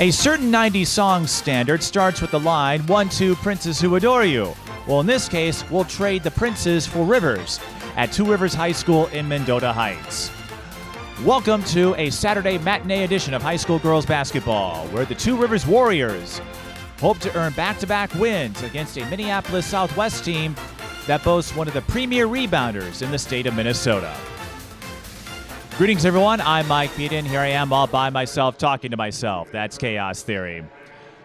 A certain 90s song standard starts with the line, 1, 2, princes who adore you. Well, in this case, we'll trade the princes for rivers at Two Rivers High School in Mendota Heights. Welcome to a Saturday matinee edition of high school girls basketball, where the Two Rivers Warriors hope to earn back-to-back wins against a Minneapolis Southwest team that boasts one of the premier rebounders in the state of Minnesota. Greetings, everyone. I'm Mike Beaton. Here I am all by myself talking to myself. That's Chaos Theory.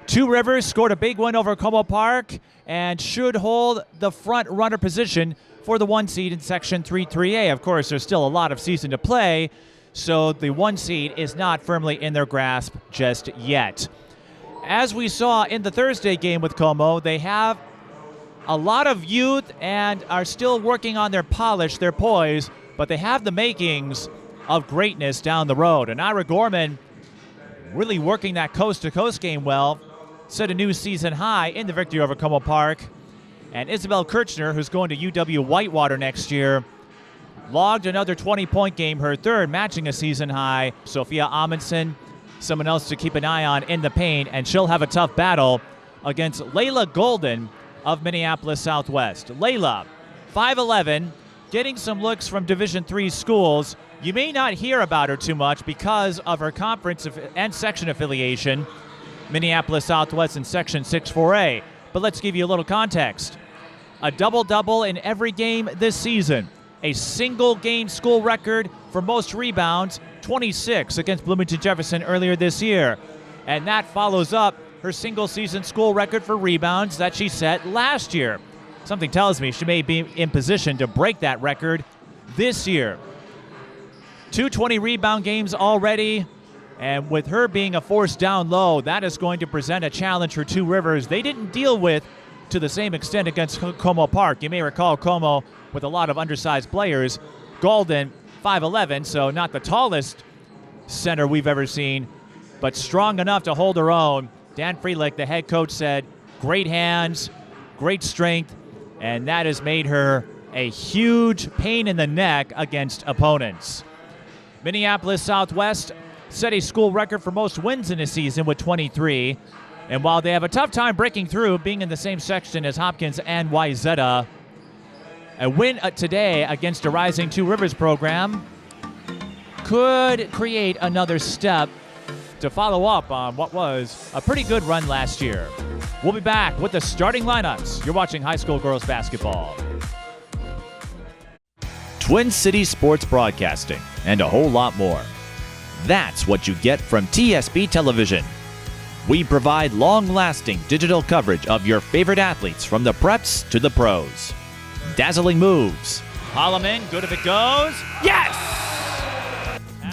Two Rivers scored a big win over Como Park and should hold the front runner position for the 1 seed in Section 3-3A. Of course, there's still a lot of season to play, so the 1 seed is not firmly in their grasp just yet. As we saw in the Thursday game with Como, they have a lot of youth and are still working on their polish, their poise, but they have the makings of greatness down the road. And Aniyrah Gorman really working that coast-to-coast game well, set a new season high in the victory over Como Park. And Isabel Kirchner, who's going to UW Whitewater next year, logged another 20-point game, her third, matching a season high. Sophia Amundsen, someone else to keep an eye on in the paint, and she'll have a tough battle against Lehla Gaulden of Minneapolis Southwest. Lehla, 5'11", getting some looks from Division III schools. You may not hear about her too much because of her conference and section affiliation, Minneapolis Southwest in Section 6-4A. But let's give you a little context. A double-double in every game this season. A single-game school record for most rebounds, 26 against Bloomington Jefferson earlier this year. And that follows up her single-season school record for rebounds that she set last year. Something tells me she may be in position to break that record this year. 220 rebound games already, and with her being a force down low, that is going to present a challenge for Two Rivers they didn't deal with to the same extent against Como Park. You may recall Como with a lot of undersized players. Gaulden, 5'11", so not the tallest center we've ever seen, but strong enough to hold her own. Dan Freelick, the head coach, said great hands, great strength, and that has made her a huge pain in the neck against opponents. Minneapolis Southwest set a school record for most wins in a season with 23. And while they have a tough time breaking through, being in the same section as Hopkins and Wayzata, a win today against a rising Two Rivers program could create another step to follow up on what was a pretty good run last year. We'll be back with the starting lineups. You're watching high school girls basketball. Twin Cities Sports Broadcasting, and a whole lot more. That's what you get from TSB Television. We provide long-lasting digital coverage of your favorite athletes from the preps to the pros. Dazzling moves. Holloman, good if it goes. Yes!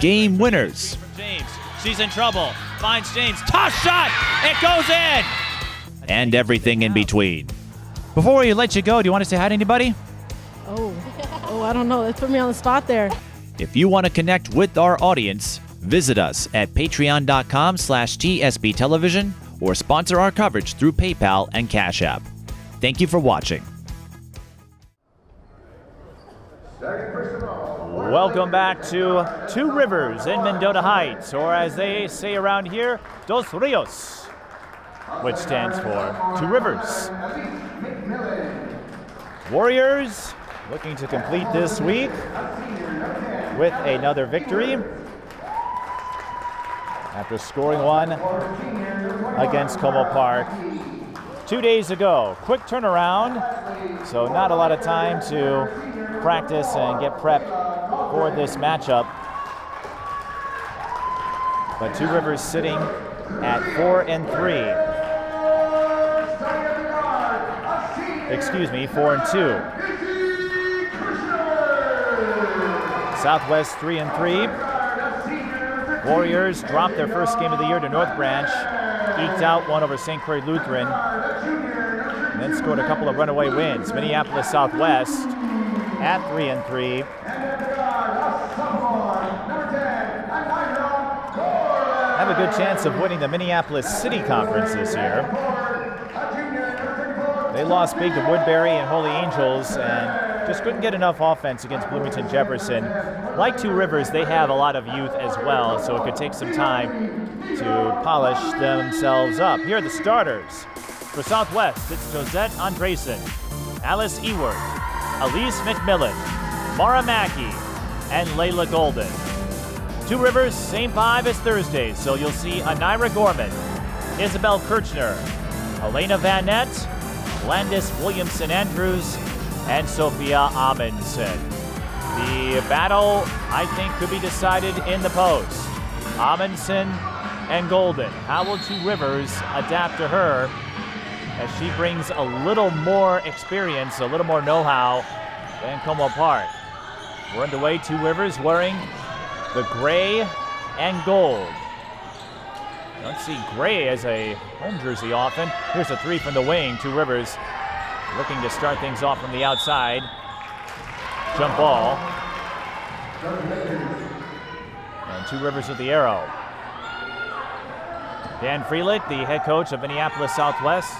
Game winners. James, she's in trouble. Finds James, toss shot, it goes in! And everything in between. Before we let you go, do you want to say hi to anybody? Oh, I don't know. Let's put me on the spot there. If you want to connect with our audience, visit us at patreon.com/TSB Television or sponsor our coverage through PayPal and Cash App. Thank you for watching. Welcome back to Two Rivers in Mendota Heights, or as they say around here, Dos Rios, which stands for Two Rivers. Warriors looking to complete this week with another victory after scoring one against Como Park 2 days ago. Quick turnaround, so not a lot of time to practice and get prepped for this matchup. But Two Rivers sitting at 4-3. 4-2. Southwest 3-3. Warriors dropped their first game of the year to North Branch, eked out one over St. Croix Lutheran, and then scored a couple of runaway wins. Minneapolis Southwest at 3-3. Have a good chance of winning the Minneapolis City Conference this year. They lost big to Woodbury and Holy Angels, and just couldn't get enough offense against Bloomington Jefferson. Like Two Rivers, they have a lot of youth as well, so it could take some time to polish themselves up. Here are the starters. For Southwest, it's Josette Andresen, Alice Ewert, Elise McMillan, Mara Mackey, and Lehla Gaulden. Two Rivers, same five as Thursday, so you'll see Aniyrah Gorman, Isabel Kirchner, Elena Van Nett, Landis Williamson-Andrews, and Sophia Amundsen. The battle, I think, could be decided in the post. Amundsen and Gaulden. How will Two Rivers adapt to her as she brings a little more experience, a little more know-how than Como Park? We're underway. Two Rivers wearing the gray and gold. Don't see gray as a home jersey often. Here's a three from the wing. Two Rivers looking to start things off from the outside. Jump ball. And Two Rivers with the arrow. Dan Freelick, the head coach of Minneapolis Southwest,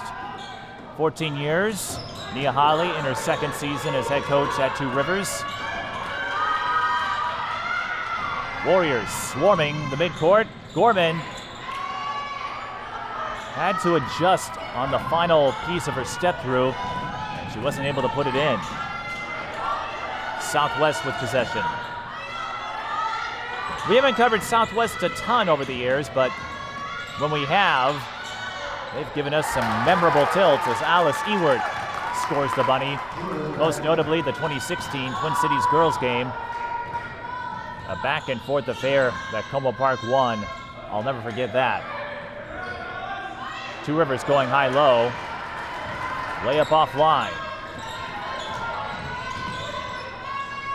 14 years. Nia Holly in her second season as head coach at Two Rivers. Warriors swarming the midcourt. Gorman had to adjust on the final piece of her step through, and she wasn't able to put it in. Southwest with possession. We haven't covered Southwest a ton over the years, but when we have, they've given us some memorable tilts as Alice Ewert scores the bunny. Most notably, the 2016 Twin Cities girls game. A back and forth affair that Como Park won. I'll never forget that. Two Rivers going high-low. Layup offline.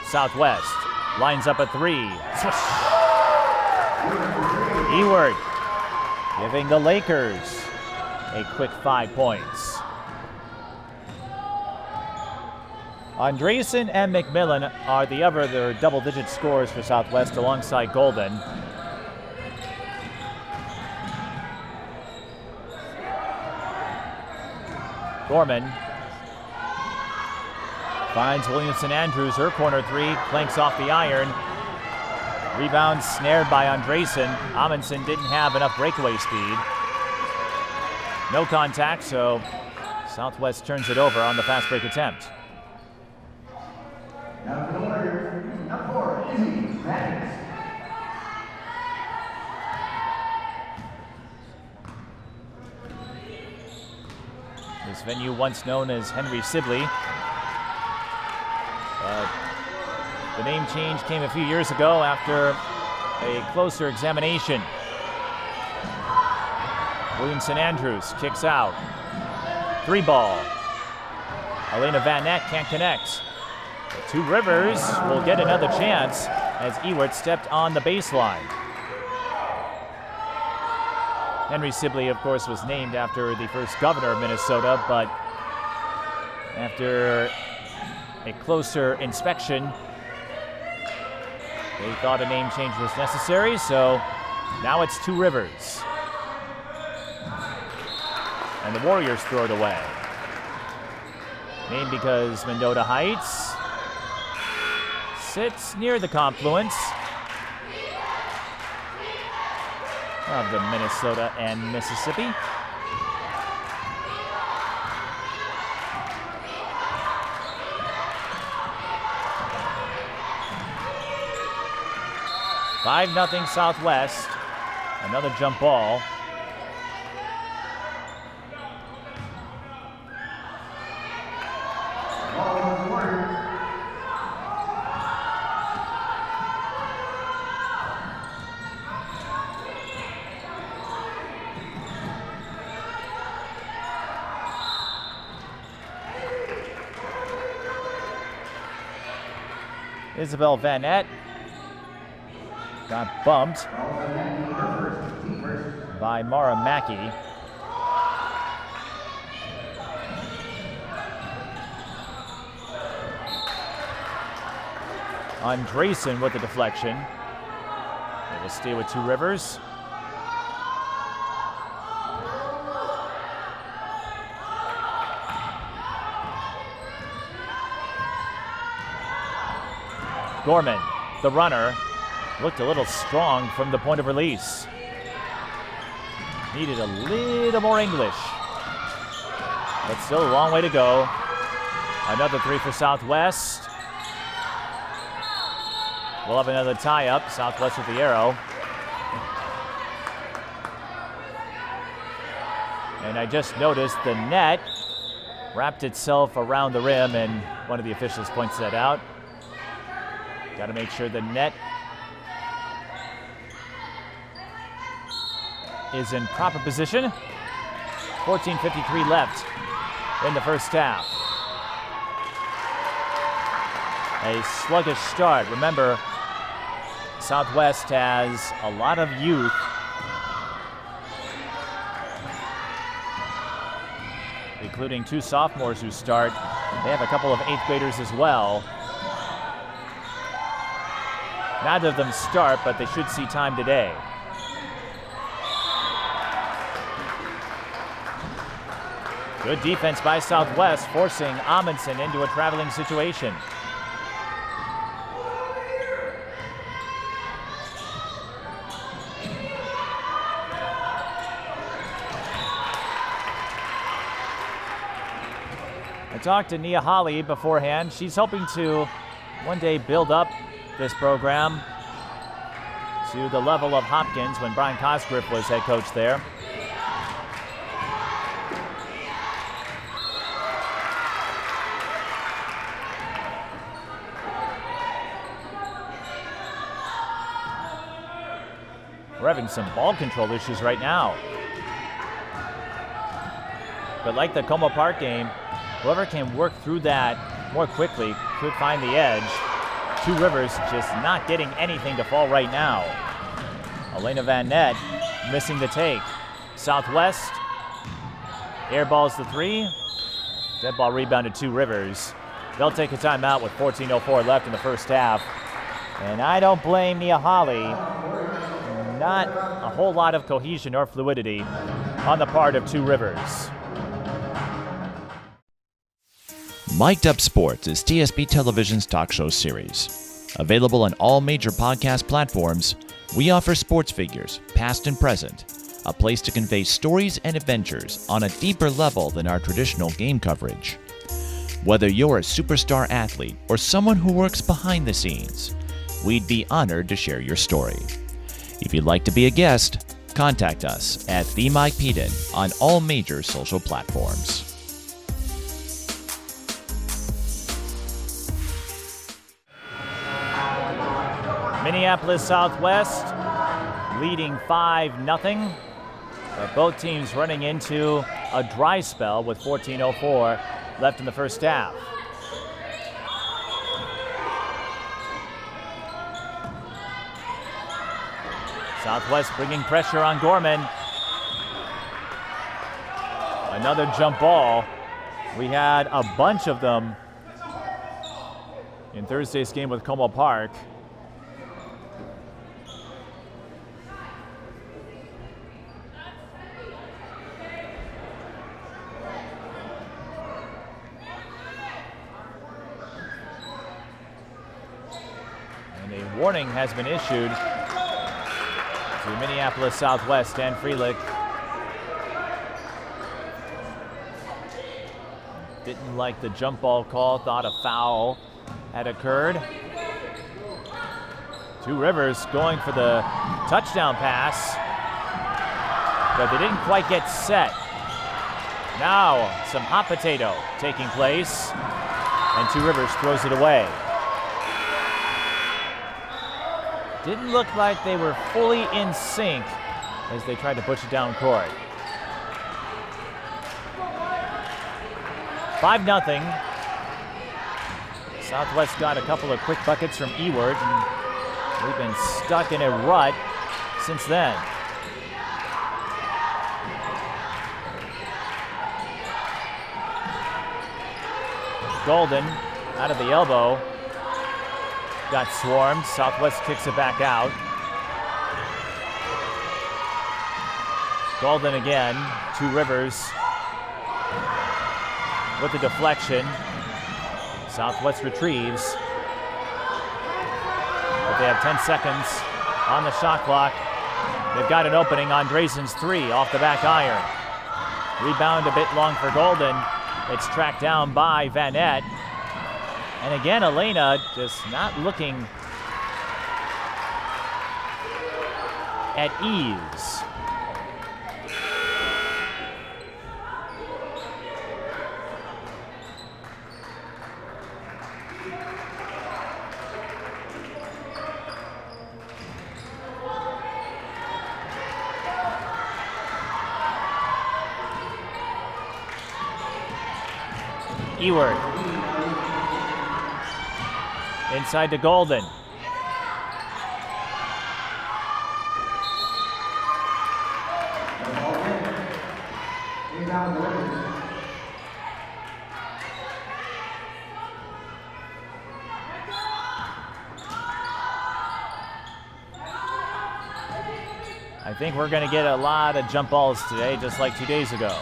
Southwest lines up a three. Ewert giving the Lakers a quick 5 points. Andresen and McMillan are the other double-digit scorers for Southwest alongside Gaulden. Gorman finds Williamson-Andrews, her corner three, clanks off the iron. Rebound snared by Andresen. Amundsen didn't have enough breakaway speed. No contact, so Southwest turns it over on the fast break attempt. This venue once known as Henry Sibley. The name change came a few years ago after a closer examination. Williamson-Andrews kicks out. Three ball. Elena Van Nett can't connect. The Two Rivers will get another chance as Ewert stepped on the baseline. Henry Sibley, of course, was named after the first governor of Minnesota, but after a closer inspection, they thought a name change was necessary, so now it's Two Rivers. And the Warriors throw it away. Named because Mendota Heights sits near the confluence of the Minnesota and Mississippi. Five 0 Southwest. Another jump ball. Isabel Van Nett got bumped by Mara Mackey. Andresen with the deflection. They will stay with Two Rivers. Gorman, the runner, looked a little strong from the point of release. Needed a little more English. But still a long way to go. Another three for Southwest. We'll have another tie-up. Southwest with the arrow. And I just noticed the net wrapped itself around the rim, and one of the officials points that out. Got to make sure the net is in proper position. 14:53 left in the first half. A sluggish start. Remember, Southwest has a lot of youth. Including two sophomores who start. They have a couple of eighth graders as well. Neither of them start, but they should see time today. Good defense by Southwest, forcing Amundsen into a traveling situation. I talked to Nia Holly beforehand. She's hoping to one day build up this program to the level of Hopkins when Brian Cosgriff was head coach there. We're having some ball control issues right now. But like the Como Park game, whoever can work through that more quickly could find the edge. Two Rivers just not getting anything to fall right now. Elena Van Nett missing the take. Southwest airballs the three. Dead ball rebounded Two Rivers. They'll take a timeout with 14:04 left in the first half. And I don't blame Nia Holly. Not a whole lot of cohesion or fluidity on the part of Two Rivers. Mic'd Up Sports is TSP Television's talk show series. Available on all major podcast platforms, we offer sports figures, past and present, a place to convey stories and adventures on a deeper level than our traditional game coverage. Whether you're a superstar athlete or someone who works behind the scenes, we'd be honored to share your story. If you'd like to be a guest, contact us at The Mike Peden on all major social platforms. Minneapolis Southwest leading 5-0. But both teams running into a dry spell with 14:04 left in the first half. Southwest bringing pressure on Gorman. Another jump ball. We had a bunch of them in Thursday's game with Como Park. And a warning has been issued to Minneapolis Southwest. Dan Freelick didn't like the jump ball call, thought a foul had occurred. Two Rivers going for the touchdown pass, but they didn't quite get set. Now some hot potato taking place, and Two Rivers throws it away. Didn't look like they were fully in sync as they tried to push it down court. 5-0. Southwest got a couple of quick buckets from Ewart, and we've been stuck in a rut since then. Gaulden out of the elbow. Got swarmed. Southwest kicks it back out. Gaulden again. Two Rivers with the deflection. Southwest retrieves. But they have 10 seconds on the shot clock. They've got an opening on Drazen's three off the back iron. Rebound a bit long for Gaulden. It's tracked down by Vanette. And again, Elena just not looking at ease. Ewert. Inside to Gaulden. I think we're going to get a lot of jump balls today, just like 2 days ago.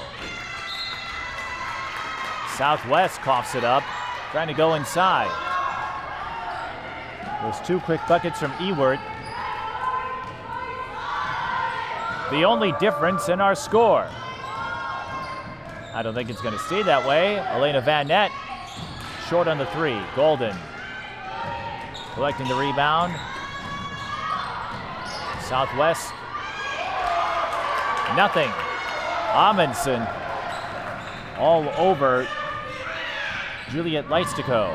Southwest coughs it up, trying to go inside. Those two quick buckets from Ewert. The only difference in our score. I don't think it's going to stay that way. Elena Vanette short on the three. Gaulden collecting the rebound. Southwest, nothing. Amundsen all over Juliet Leitstico.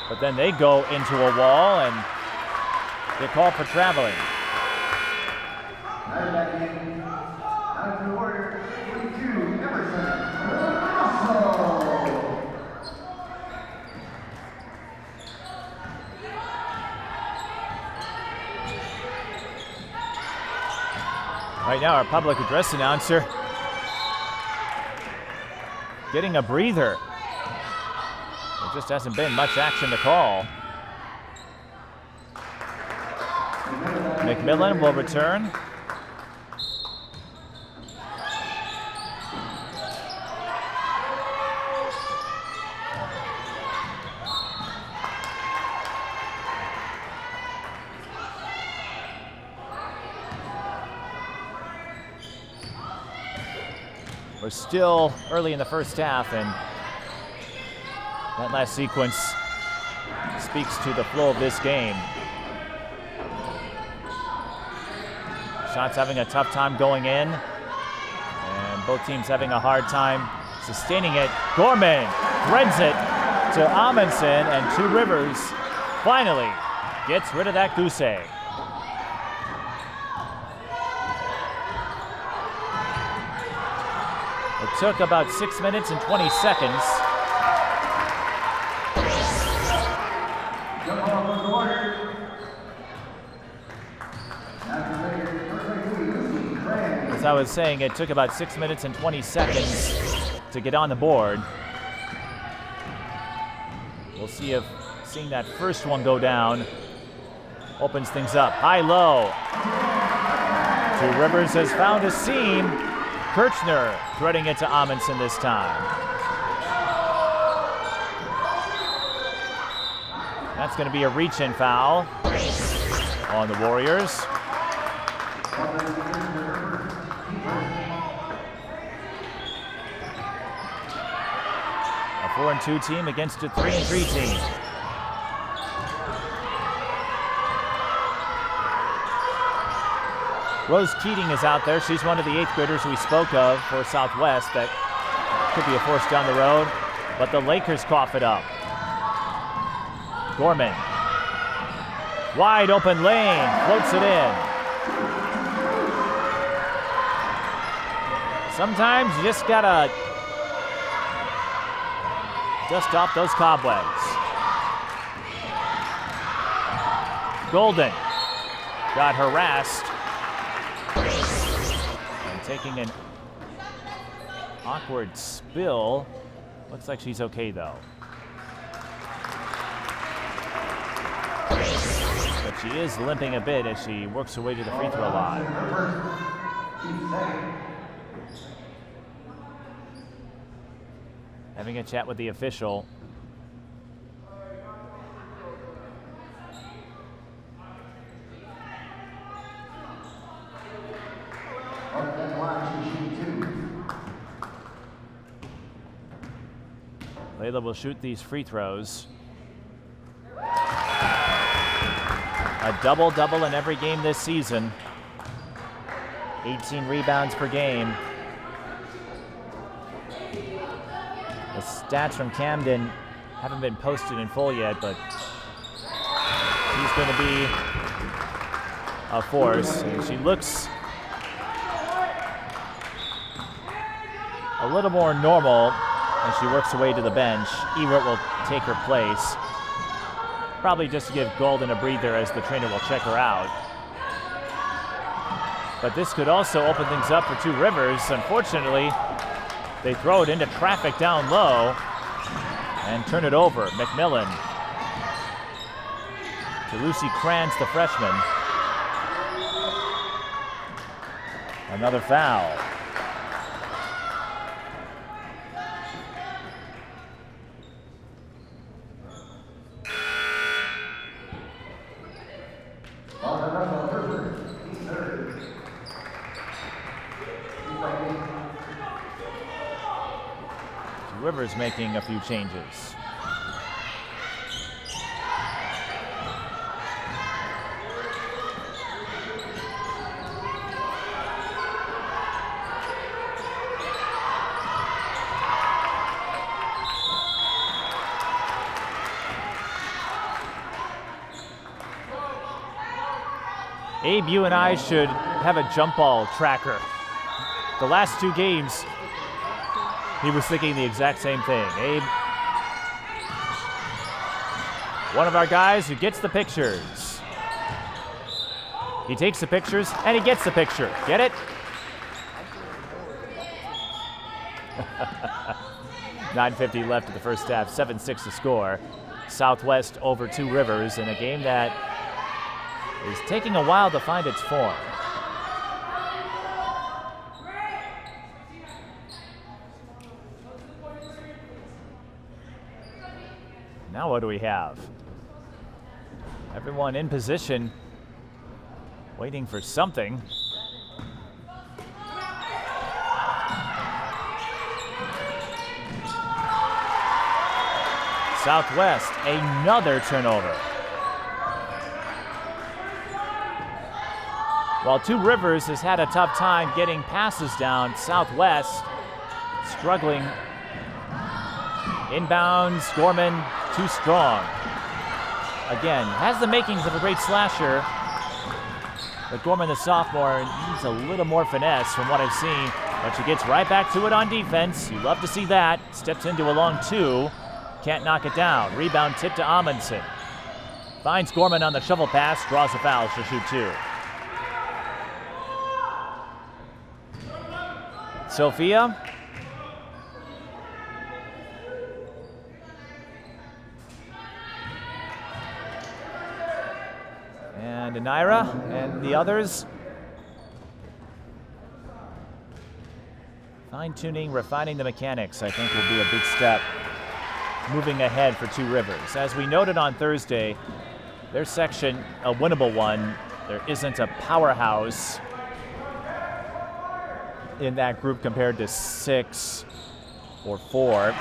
But then they go into a wall and get called for traveling. Right now, our public address announcer getting a breather. There just hasn't been much action to call. McMillan will return. We're still early in the first half, and that last sequence speaks to the flow of this game. Shots having a tough time going in, and both teams having a hard time sustaining it. Gorman threads it to Amundsen, and Two Rivers finally gets rid of that goose egg. It took about 6 minutes and 20 seconds. As I was saying, it took about 6 minutes and 20 seconds to get on the board. We'll see if seeing that first one go down opens things up. High-low. Two Rivers has found a seam. Kirchner threading it to Amundsen this time. That's going to be a reach-in foul on the Warriors. A 4-2 team against a 3-3 team. Rose Keating is out there. She's one of the 8th graders we spoke of for Southwest. That could be a force down the road, but the Lakers cough it up. Gorman. Wide open lane, floats it in. Sometimes you just gotta dust off those cobwebs. Gaulden got harassed. Taking an awkward spill. Looks like she's okay though. But she is limping a bit as she works her way to the free throw line. Having a chat with the official. Lehla will shoot these free throws. A double-double in every game this season. 18 rebounds per game. The stats from Camden haven't been posted in full yet, but she's going to be a force. And she looks a little more normal as she works her way to the bench. Ewert will take her place. Probably just to give Gaulden a breather as the trainer will check her out. But this could also open things up for Two Rivers. Unfortunately, they throw it into traffic down low and turn it over. McMillan to Lucy Kranz, the freshman. Another foul. Rivers making a few changes. Abe, you and I should have a jump ball tracker. The last two games, he was thinking the exact same thing. Abe, one of our guys who gets the pictures. He takes the pictures and he gets the picture. Get it? 9:50 left of the first half, 7-6 to score. Southwest over Two Rivers in a game that is taking a while to find its form. Now what do we have? Everyone in position, waiting for something. Southwest, another turnover. While Two Rivers has had a tough time getting passes down, Southwest struggling. Inbounds, Gorman, too strong. Again, has the makings of a great slasher, but Gorman, the sophomore, needs a little more finesse from what I've seen, but she gets right back to it on defense. You love to see that. Steps into a long two, can't knock it down. Rebound tip to Amundsen. Finds Gorman on the shovel pass, draws a foul, she'll shoot two. Sophia. And Aniyrah and the others. Fine-tuning, refining the mechanics, I think, will be a big step moving ahead for Two Rivers. As we noted on Thursday, their section, a winnable one. There isn't a powerhouse in that group compared to 6 or 4.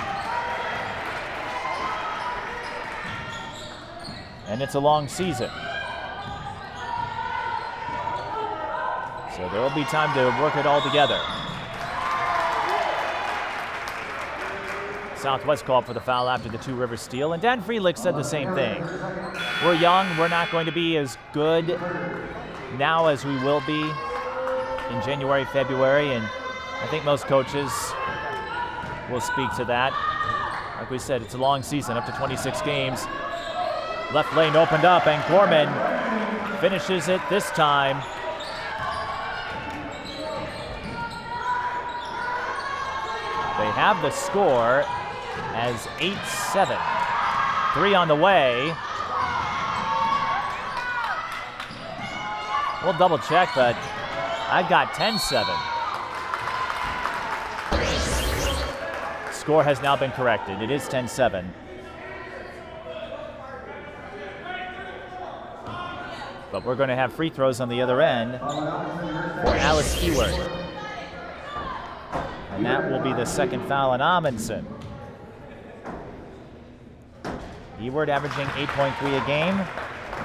And it's a long season. So there will be time to work it all together. Southwest called for the foul after the Two Rivers steal, and Dan Freelick said the same thing. We're young, we're not going to be as good now as we will be in January, February, and I think most coaches will speak to that. Like we said, it's a long season, up to 26 games. Left lane opened up, and Gorman finishes it this time. They have the score as 8-7. 3 on the way. We'll double check, but I've got 10-7. Score has now been corrected. It is 10-7. But we're going to have free throws on the other end for Alice Ewert. And that will be the second foul on Amundsen. Ewart averaging 8.3 a game,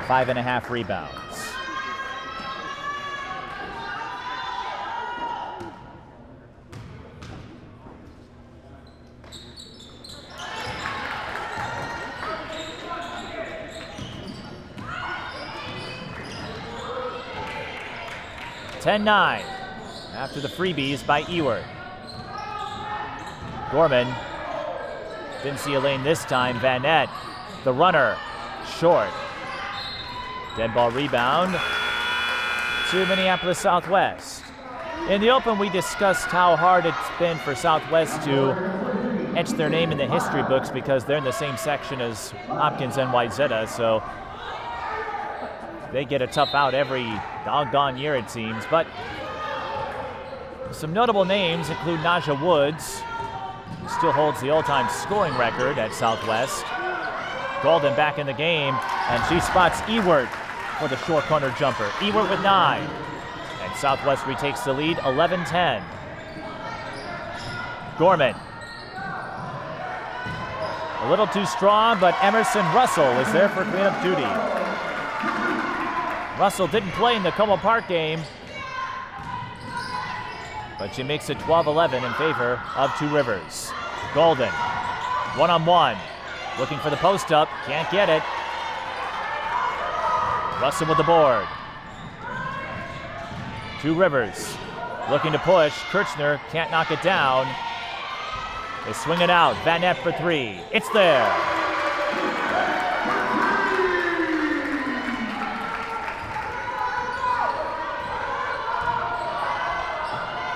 5.5 rebounds. (10-9) after the freebies by Ewart. Gorman didn't see a lane this time. Van Nett, the runner, short. Dead ball rebound to Minneapolis Southwest. In the open, we discussed how hard it's been for Southwest to etch their name in the history books because they're in the same section as Hopkins and Wayzata, so they get a tough out every doggone year, it seems. But some notable names include Naja Woods, who still holds the all-time scoring record at Southwest. Gaulden back in the game, and she spots Ewart for the short corner jumper. Ewart with 9, and Southwest retakes the lead, 11-10. Gorman. A little too strong, but Emerson Russell is there for cleanup duty. Russell didn't play in the Como Park game, but she makes it 12-11 in favor of Two Rivers. Gaulden, one-on-one, looking for the post-up, can't get it. Russell with the board. Two Rivers looking to push. Kirchner can't knock it down. They swing it out. Van Nett for 3. It's there.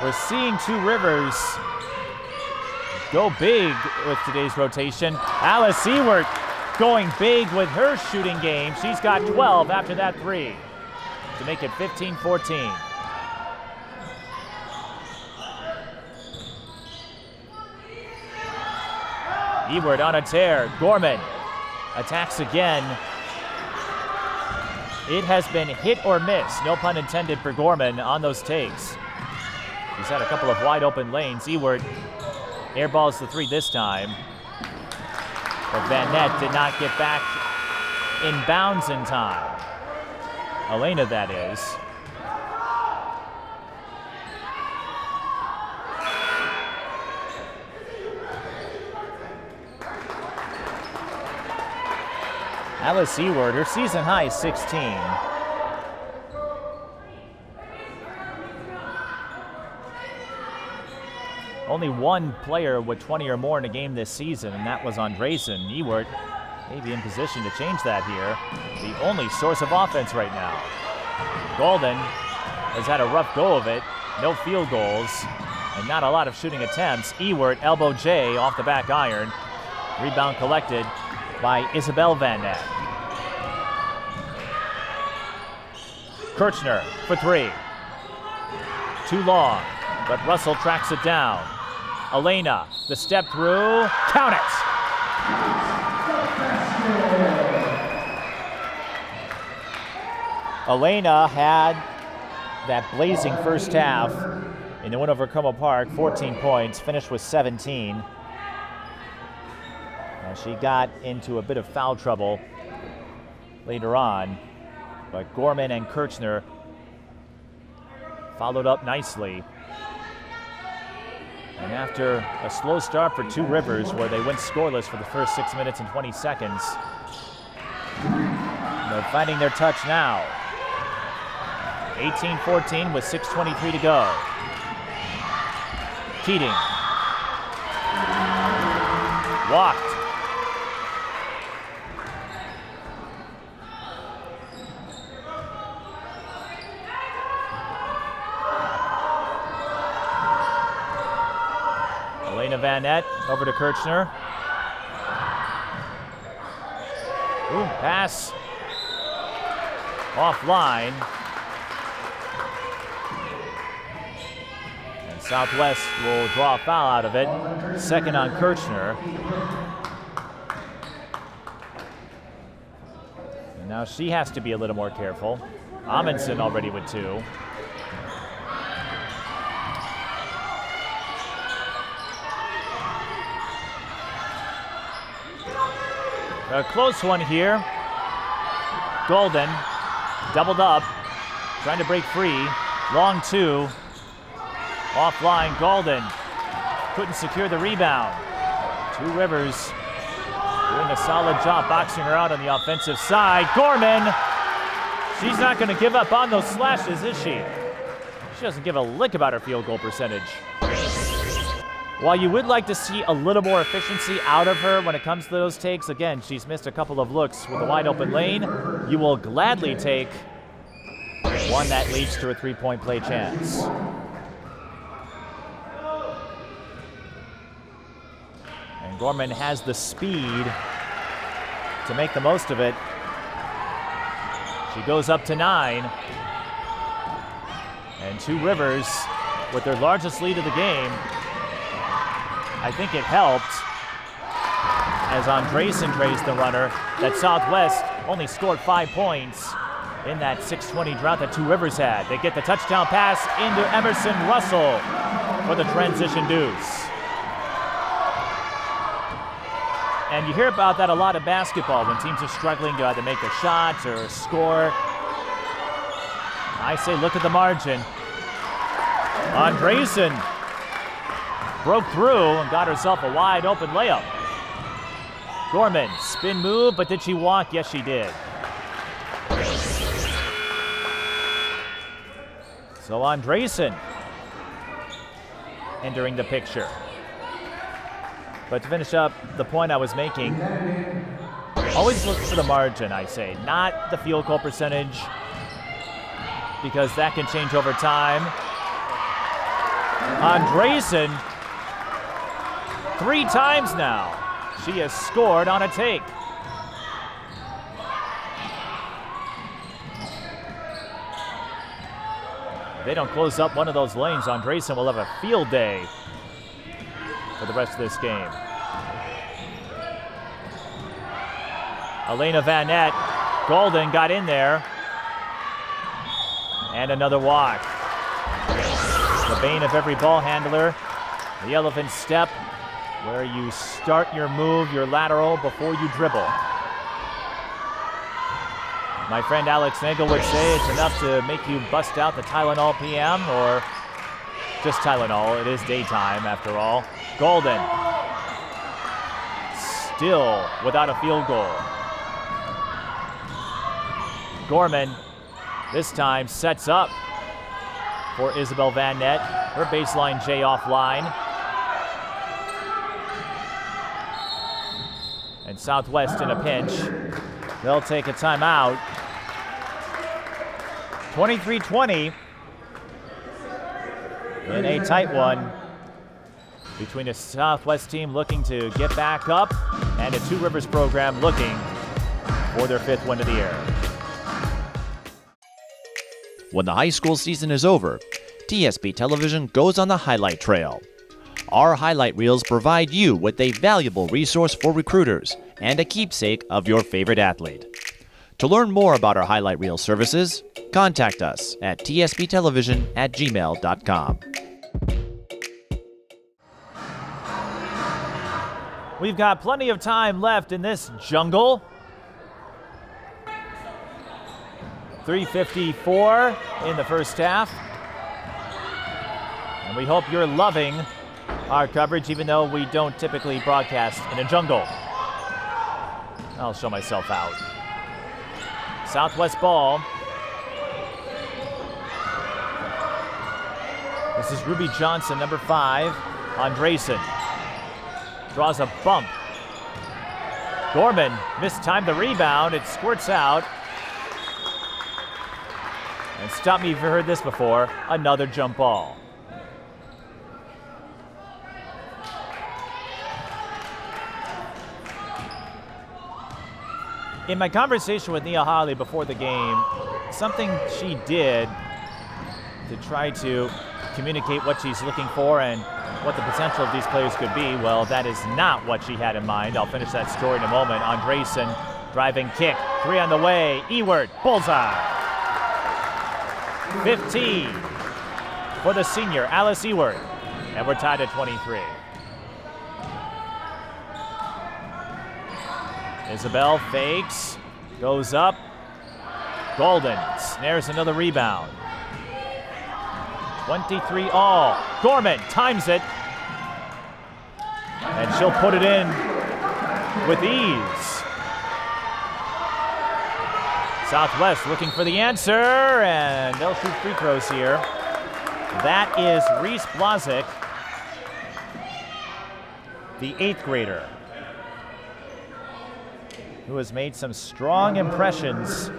We're seeing Two Rivers go big with today's rotation. Alice Ewart going big with her shooting game. She's got 12 after that 3 to make it 15-14. Ewart on a tear. Gorman attacks again. It has been hit or miss, no pun intended for Gorman on those takes. He's had a couple of wide open lanes. Ewart airballs the 3 this time. But Van Nett did not get back in bounds in time. Elena, that is. Alice Ewart, her season high is 16. Only one player with 20 or more in a game this season, and that was Andresen. Ewart may be in position to change that here. The only source of offense right now. Gaulden has had a rough go of it. No field goals and not a lot of shooting attempts. Ewart, elbow J off the back iron. Rebound collected by Isabel Van Nett. Kirchner for 3. Too long, but Russell tracks it down. Elena, the step through, count it! Elena had that blazing first half in the win over Como Park, 14 points, finished with 17. And she got into a bit of foul trouble later on, but Gorman and Kirchner followed up nicely. And after a slow start for Two Rivers, where they went scoreless for the first 6 minutes and 20 seconds, they're finding their touch now. 18-14 with 6:23 to go. Keating. Walked. Elena Van Nett over to Kirchner. Ooh, pass offline. And Southwest will draw a foul out of it. Second on Kirchner. And now she has to be a little more careful. Amundsen already with 2. A close one here. Gaulden doubled up, trying to break free. Long two. Offline, Gaulden couldn't secure the rebound. Two Rivers doing a solid job boxing her out on the offensive side. Gorman, she's not going to give up on those slashes, is she? She doesn't give a lick about her field goal percentage. While you would like to see a little more efficiency out of her when it comes to those takes, again, she's missed a couple of looks with a wide open lane. You will gladly take one that leads to a three-point play chance. And Gorman has the speed to make the most of it. She goes up to 9. And Two Rivers, with their largest lead of the game, I think it helped, as Andresen traced the runner, that Southwest only scored 5 points in that 6:20 drought that Two Rivers had. They get the touchdown pass into Emerson Russell for the transition deuce. And you hear about that a lot in basketball when teams are struggling to either make a shot or score. I say look at the margin. Andresen broke through and got herself a wide open layup. Gorman, spin move, but did she walk? Yes, she did. So Andresen entering the picture. But to finish up the point I was making, always look for the margin, I say, not the field goal percentage, because that can change over time. Andresen, 3 times now, she has scored on a take. If they don't close up one of those lanes, Andresen will have a field day for the rest of this game. Elena Van Nett, Gaulden got in there. And another walk. The bane of every ball handler, the elephant step, where you start your move, your lateral, before you dribble. My friend Alex Nagel would say it's enough to make you bust out the Tylenol PM, or just Tylenol. It is daytime, after all. Gaulden, still without a field goal. Gorman, this time sets up for Isabel Van Nett. Her baseline J offline. And Southwest in a pinch. They'll take a timeout. 23-20 in a tight one between a Southwest team looking to get back up and a Two Rivers program looking for their 5th win of the year. When the high school season is over, TSP Television goes on the highlight trail. Our highlight reels provide you with a valuable resource for recruiters and a keepsake of your favorite athlete. To learn more about our highlight reel services, contact us at tsptelevision@gmail.com. We've got plenty of time left in this jungle. 3:54 in the first half. And we hope you're loving our coverage, even though we don't typically broadcast in a jungle. I'll show myself out. Southwest ball. This is Ruby Johnson, number 5. Andresen draws a bump. Gorman mistimed the rebound. It squirts out. And stop me if you've heard this before, another jump ball. In my conversation with Nia Holly before the game, something she did to try to communicate what she's looking for and what the potential of these players could be, well, that is not what she had in mind. I'll finish that story in a moment. Andresen, driving kick, 3 on the way, Ewert, bullseye. 15 for the senior, Alice Ewert, and we're tied at 23. Isabel fakes, goes up. Gaulden snares another rebound. 23 all. Gorman times it. And she'll put it in with ease. Southwest looking for the answer, and they'll shoot free throws here. That is Reese Blazik, the 8th grader, who has made some strong impressions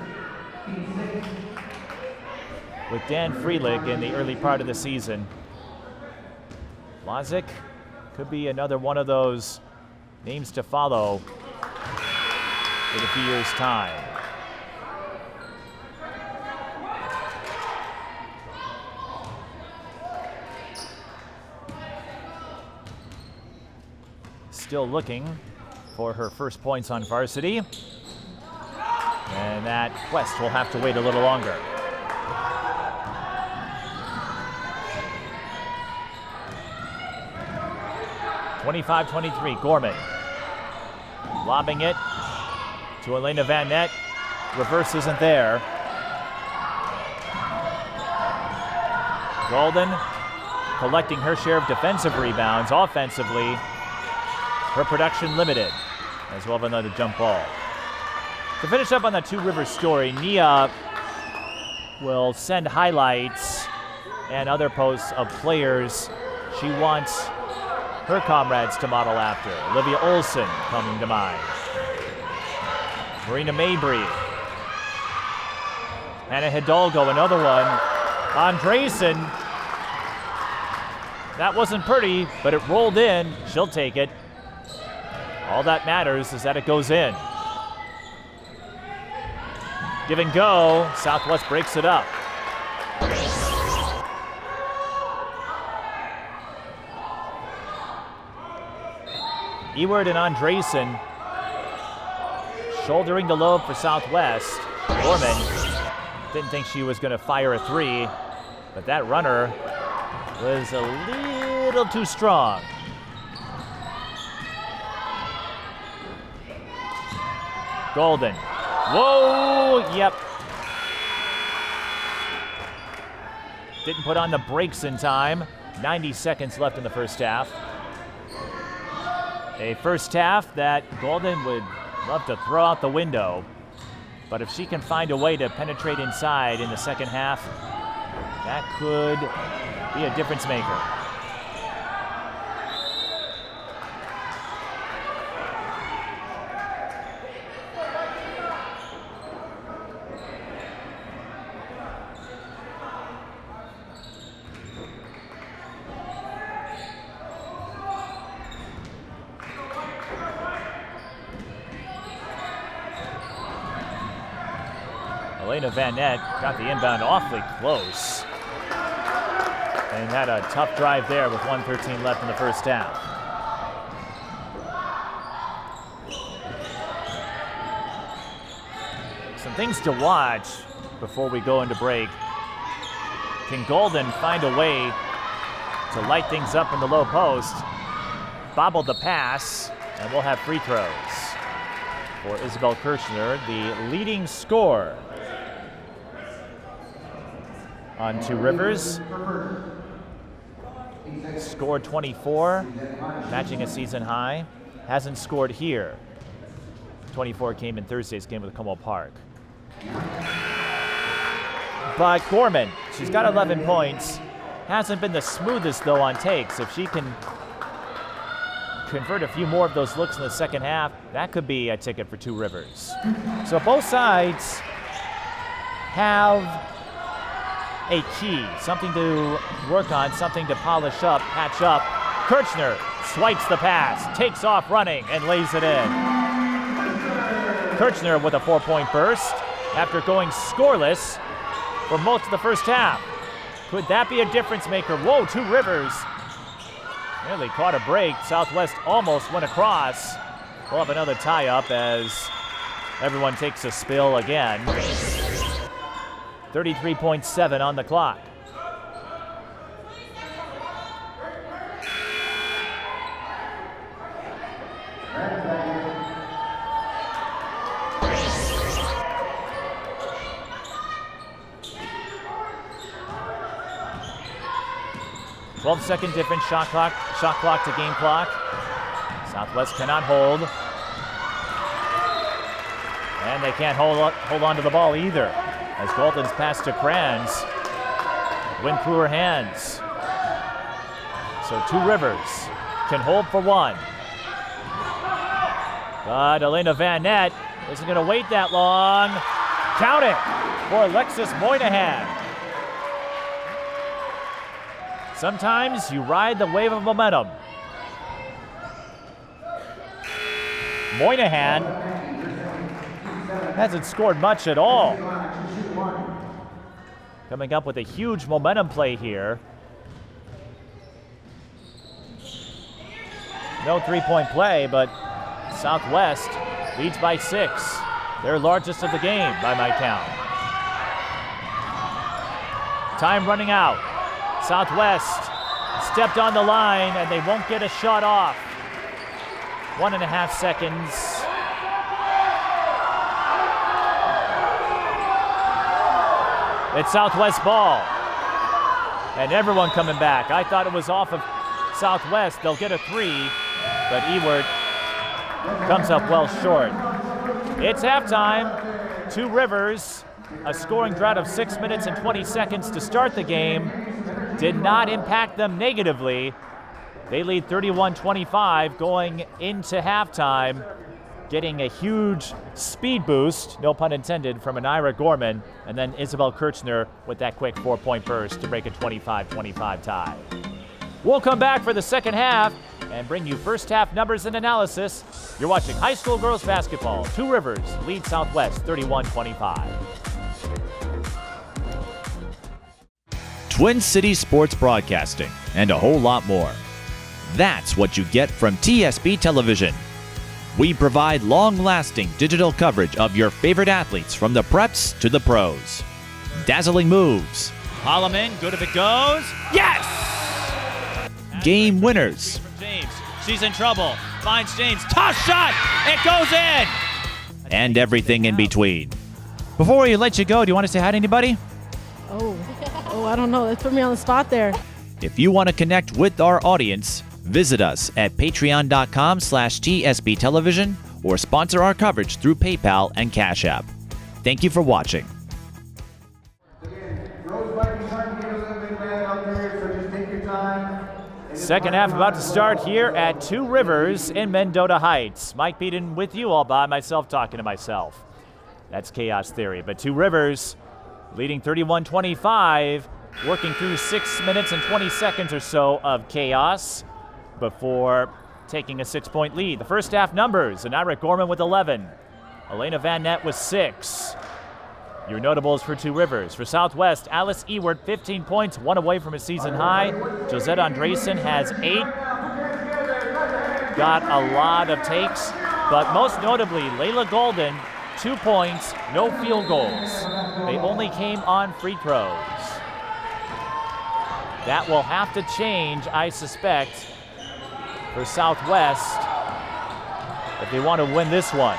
with Dan Freelig in the early part of the season. Blazik could be another one of those names to follow in a few years' time. Still looking for her first points on varsity. And that quest will have to wait a little longer. (25-23), Gorman lobbing it to Elena Van Nett. Reverse isn't there. Gaulden collecting her share of defensive rebounds. Offensively, her production limited, as well as another jump ball. To finish up on the Two Rivers story, Nia will send highlights and other posts of players she wants her comrades to model after. Olivia Olson coming to mind. Marina Mabry. Hannah Hidalgo, another one. Andresen. That wasn't pretty, but it rolled in. She'll take it. All that matters is that it goes in. Give and go. Southwest breaks it up. Ewert and Andresen shouldering the lobe for Southwest. Gorman didn't think she was going to fire a three, but that runner was a little too strong. Gaulden. Whoa, yep. Didn't put on the brakes in time. 90 seconds left in the first half. A first half that Gaulden would love to throw out the window. But if she can find a way to penetrate inside in the second half, that could be a difference maker. Elena Van Nett got the inbound awfully close and had a tough drive there with 1:13 left in the first half. Some things to watch before we go into break. Can Gaulden find a way to light things up in the low post? Bobble the pass, and we'll have free throws for Isabel Kirchner, the leading scorer on Two Rivers. Scored 24, matching a season high. Hasn't scored here. 24 came in Thursday's game with Como Park. But Gorman, she's got 11 points. Hasn't been the smoothest, though, on takes. If she can convert a few more of those looks in the second half, that could be a ticket for Two Rivers. So both sides have a key, something to work on, something to polish up, patch up. Kirchner swipes the pass, takes off running, and lays it in. Kirchner with a 4-point burst after going scoreless for most of the first half. Could that be a difference maker? Whoa, Two Rivers nearly caught a break. Southwest almost went across. We'll have another tie-up as everyone takes a spill again. 33.7 on the clock. 12-second difference, shot clock to game clock. Southwest cannot hold. And they can't hold on to the ball either, as Gaulden's pass to Kranz went through her hands. So Two Rivers can hold for one. But Elena Van Nett isn't going to wait that long. Count it for Alexis Moynihan. Sometimes you ride the wave of momentum. Moynihan hasn't scored much at all. Coming up with a huge momentum play here. No three-point play, but Southwest leads by 6. Their largest of the game by my count. Time running out. Southwest stepped on the line and they won't get a shot off. 1.5 seconds. It's Southwest ball. And everyone coming back. I thought it was off of Southwest. They'll get a 3, but Ewert comes up well short. It's halftime. Two Rivers, a scoring drought of 6 minutes and 20 seconds to start the game, did not impact them negatively. They lead 31-25 going into halftime, getting a huge speed boost, no pun intended, from Aniyrah Gorman, and then Isabel Kirchner with that quick 4-point burst to break a 25-25 tie. We'll come back for the second half and bring you first half numbers and analysis. You're watching high school girls basketball. Two Rivers lead Southwest 31-25. Twin Cities Sports Broadcasting, and a whole lot more. That's what you get from TSB Television. We provide long-lasting digital coverage of your favorite athletes from the preps to the pros. Dazzling moves. Holloman, good if it goes. Yes! Game winners. From James. She's in trouble. Finds James. Toss shot! It goes in! And everything in between. Before we let you go, do you want to say hi to anybody? Oh, I don't know. Let's put me on the spot there. If you want to connect with our audience, visit us at patreon.com/TSB Television or sponsor our coverage through PayPal and Cash App. Thank you for watching. Second half about to start here at Two Rivers in Mendota Heights. Mike Beaton with you all by myself talking to myself. That's chaos theory. But Two Rivers leading 31-25, working through 6 minutes and 20 seconds or so of chaos before taking a 6-point lead. The first half numbers: Aniyrah Gorman with 11. Elena Van Nett with 6. Your notables for Two Rivers. For Southwest, Alice Ewert, 15 points, 1 away from a season high. Josette Andresen has 8. Got a lot of takes, but most notably, Lehla Gaulden, 2 points, no field goals. They only came on free throws. That will have to change, I suspect, for Southwest if they want to win this one.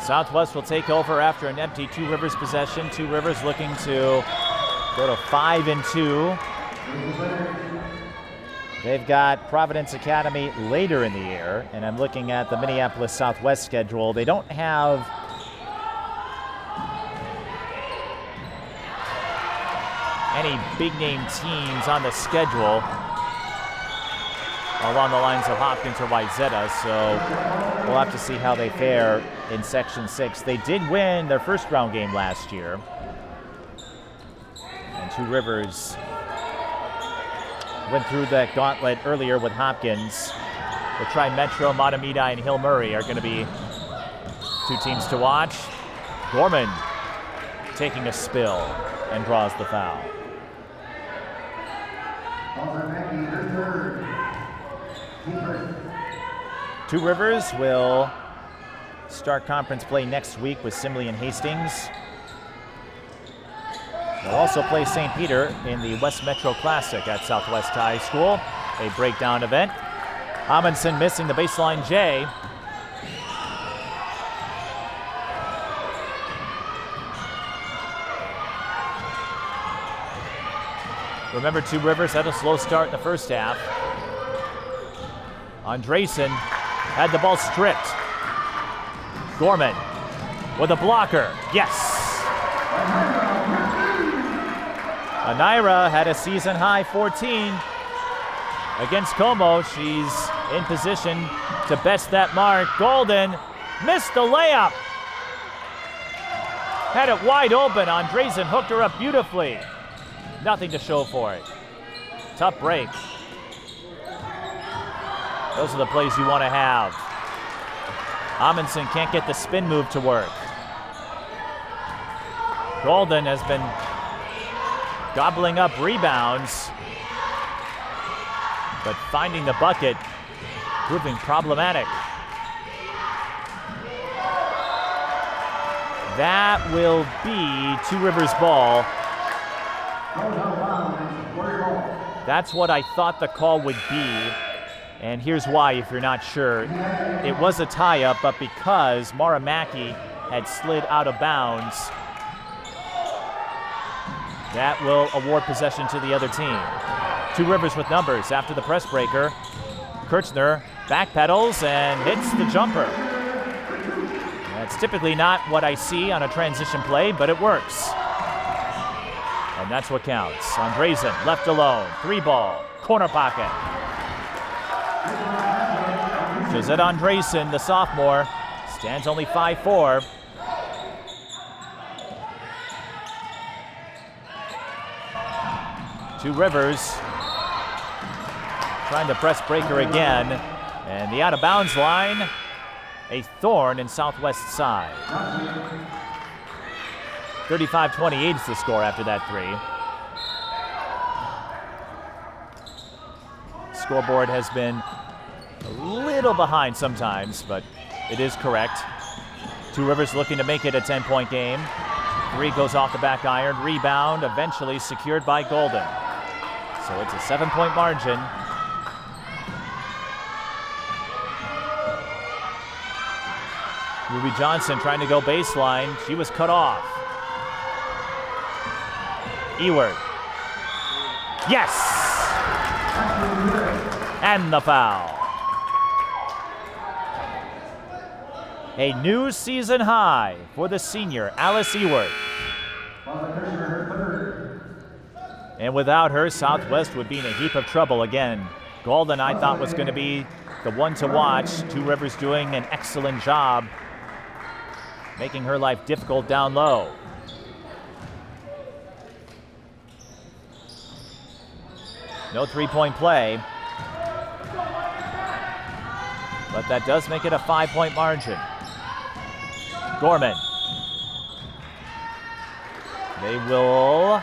Southwest will take over after an empty Two Rivers possession. Two Rivers looking to go to 5-2. They've got Providence Academy later in the year, and I'm looking at the Minneapolis Southwest schedule. They don't have any big-name teams on the schedule along the lines of Hopkins or Wayzata, so we'll have to see how they fare in Section 6. They did win their first-round game last year, and Two Rivers went through that gauntlet earlier with Hopkins. The Tri-Metro, Matamidi, and Hill Murray are going to be two teams to watch. Gorman taking a spill and draws the foul. Two Rivers will start conference play next week with Simley and Hastings. They'll also play St. Peter in the West Metro Classic at Southwest High School, a breakdown event. Amundsen missing the baseline J. Remember, Two Rivers had a slow start in the first half. Andresen had the ball stripped. Gorman with a blocker. Yes! Aniyrah had a season-high 14 against Como. She's in position to best that mark. Gaulden missed the layup. Had it wide open. Andresen hooked her up beautifully. Nothing to show for it. Tough break. Those are the plays you want to have. Amundsen can't get the spin move to work. Gaulden has been gobbling up rebounds, but finding the bucket proving problematic. That will be Two Rivers ball. That's what I thought the call would be, and here's why if you're not sure. It was a tie-up, but because Mara Mackey had slid out of bounds, that will award possession to the other team. Two Rivers with numbers after the press breaker. Kirchner backpedals and hits the jumper. That's typically not what I see on a transition play, but it works. And that's what counts. Andresen left alone. 3-ball, corner pocket. Josette Andresen, the sophomore, stands only 5'4". Two Rivers trying to press breaker again. And the out-of-bounds line, a thorn in Southwest side. 35-28 is the score after that three. Scoreboard has been a little behind sometimes, but it is correct. Two Rivers looking to make it a 10-point game. Three goes off the back iron. Rebound eventually secured by Gaulden. So it's a 7-point margin. Ruby Johnson trying to go baseline. She was cut off. Ewert. Yes! And the foul. A new season high for the senior, Alice Ewert. And without her, Southwest would be in a heap of trouble again. Gaulden, I thought, was going to be the one to watch. Two Rivers doing an excellent job, making her life difficult down low. No three-point play, but that does make it a 5-point margin. Gorman. They will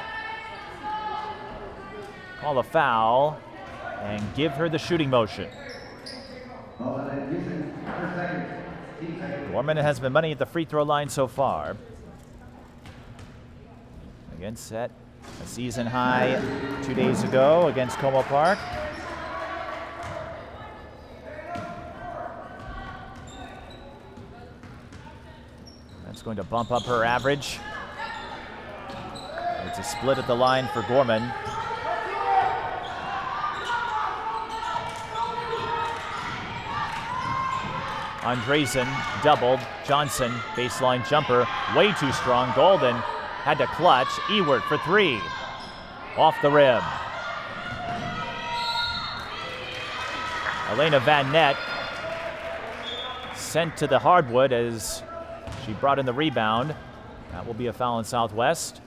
call a foul and give her the shooting motion. Gorman has been money at the free throw line so far. Again, set a season high 2 days ago against Como Park. That's going to bump up her average. It's a split at the line for Gorman. Andresen doubled. Johnson, baseline jumper, way too strong. Gaulden had to clutch. Ewert for three. Off the rim. Elena Van Nett sent to the hardwood as she brought in the rebound. That will be a foul in Southwest.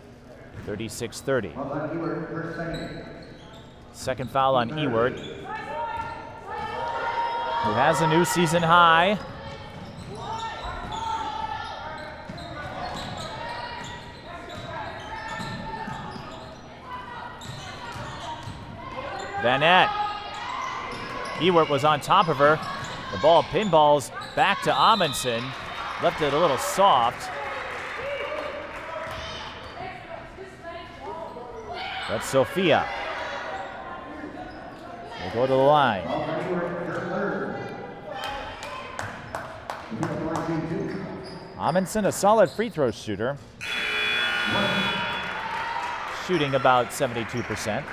36-30. Second foul on Ewert, who has a new season high. Van Nett. Ewert was on top of her. The ball pinballs back to Amundsen. Left it a little soft. That's Sophia. We'll go to the line. Amundsen, a solid free throw shooter. Shooting about 72%.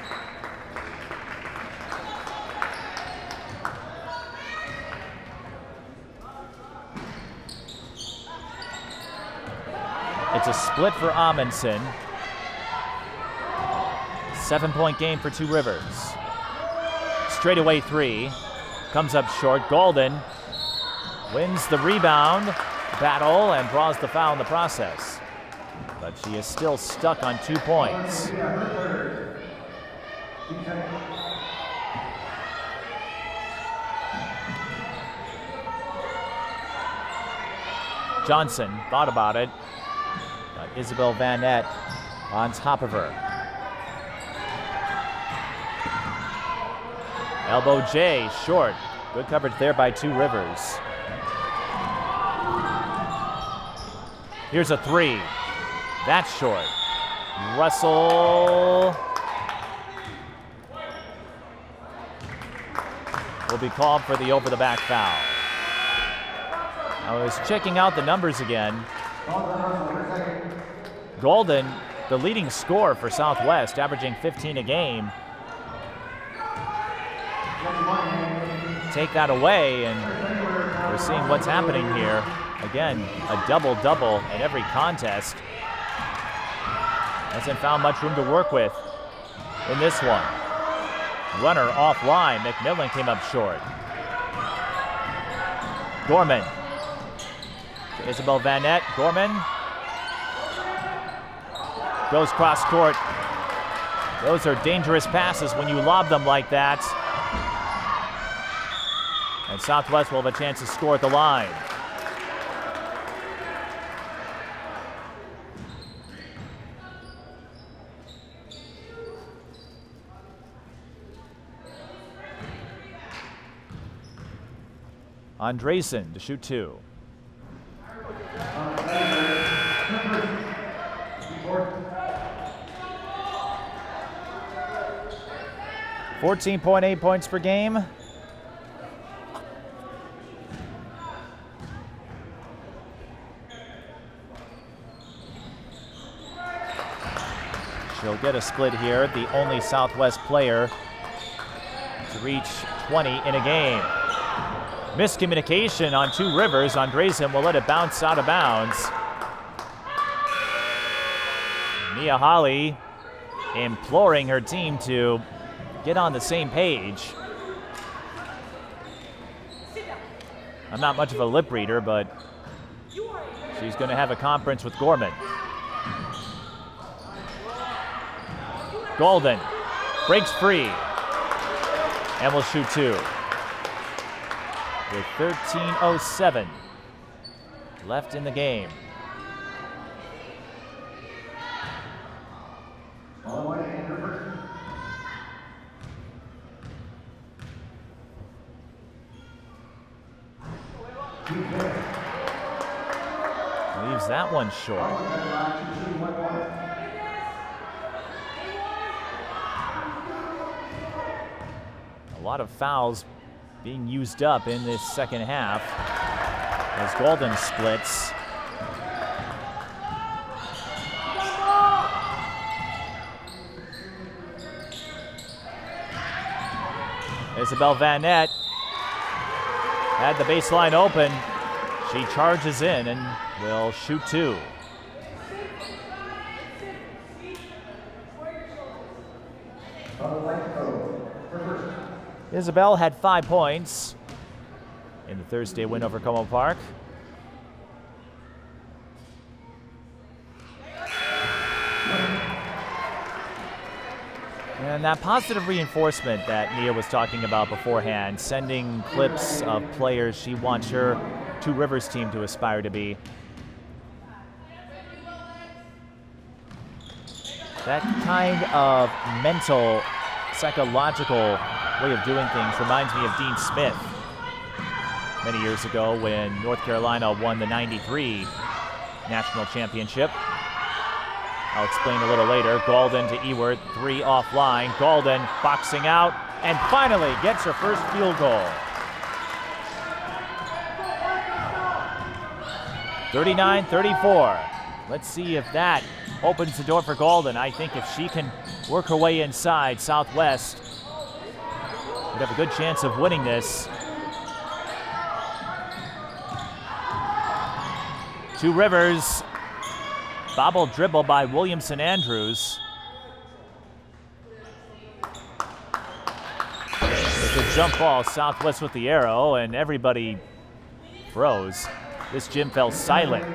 It's a split for Amundsen. 7-point game for Two Rivers. Straightaway three. Comes up short. Gaulden wins the rebound battle and draws the foul in the process. But she is still stuck on 2 points. Johnson thought about it. But Isabel Van Nett on top of her. Elbow J, short. Good coverage there by Two Rivers. Here's a three. That's short. Russell will be called for the over-the-back foul. I was checking out the numbers again. Gaulden, the leading scorer for Southwest, averaging 15 a game. Take that away, and we're seeing what's happening here. Again, a double-double in every contest. Hasn't found much room to work with in this one. Runner offline. McMillan came up short. Gorman. To Isabel Van Nett. Gorman goes cross court. Those are dangerous passes when you lob them like that. And Southwest will have a chance to score at the line. Andresen to shoot two. .8 points per game. She'll get a split here, the only Southwest player to reach 20 in a game. Miscommunication on Two Rivers. Andresen will let it bounce out of bounds. Mia Holly imploring her team to get on the same page. I'm not much of a lip reader, but she's going to have a conference with Gorman. Gaulden breaks free and will shoot two. With 13:07 left in the game. Leaves that one short. A lot of fouls being used up in this second half as Gaulden splits. Isabel Van Nett had the baseline open. She charges in and will shoot two. Isabel had 5 points in the Thursday win over Como Park. And that positive reinforcement that Nia was talking about beforehand, sending clips of players she wants her Two Rivers team to aspire to be. That kind of mental, psychological way of doing things reminds me of Dean Smith many years ago when North Carolina won the '93 national championship. I'll explain a little later. Gaulden to Ewert, 3 offline. Gaulden boxing out and finally gets her first field goal. 39-34. Let's see if that opens the door for Gaulden. I think if she can work her way inside, Southwest would have a good chance of winning this. Two Rivers. Bobble dribble by Williamson Andrews. It's a jump ball, Southwest with the arrow, and everybody froze. This gym fell silent.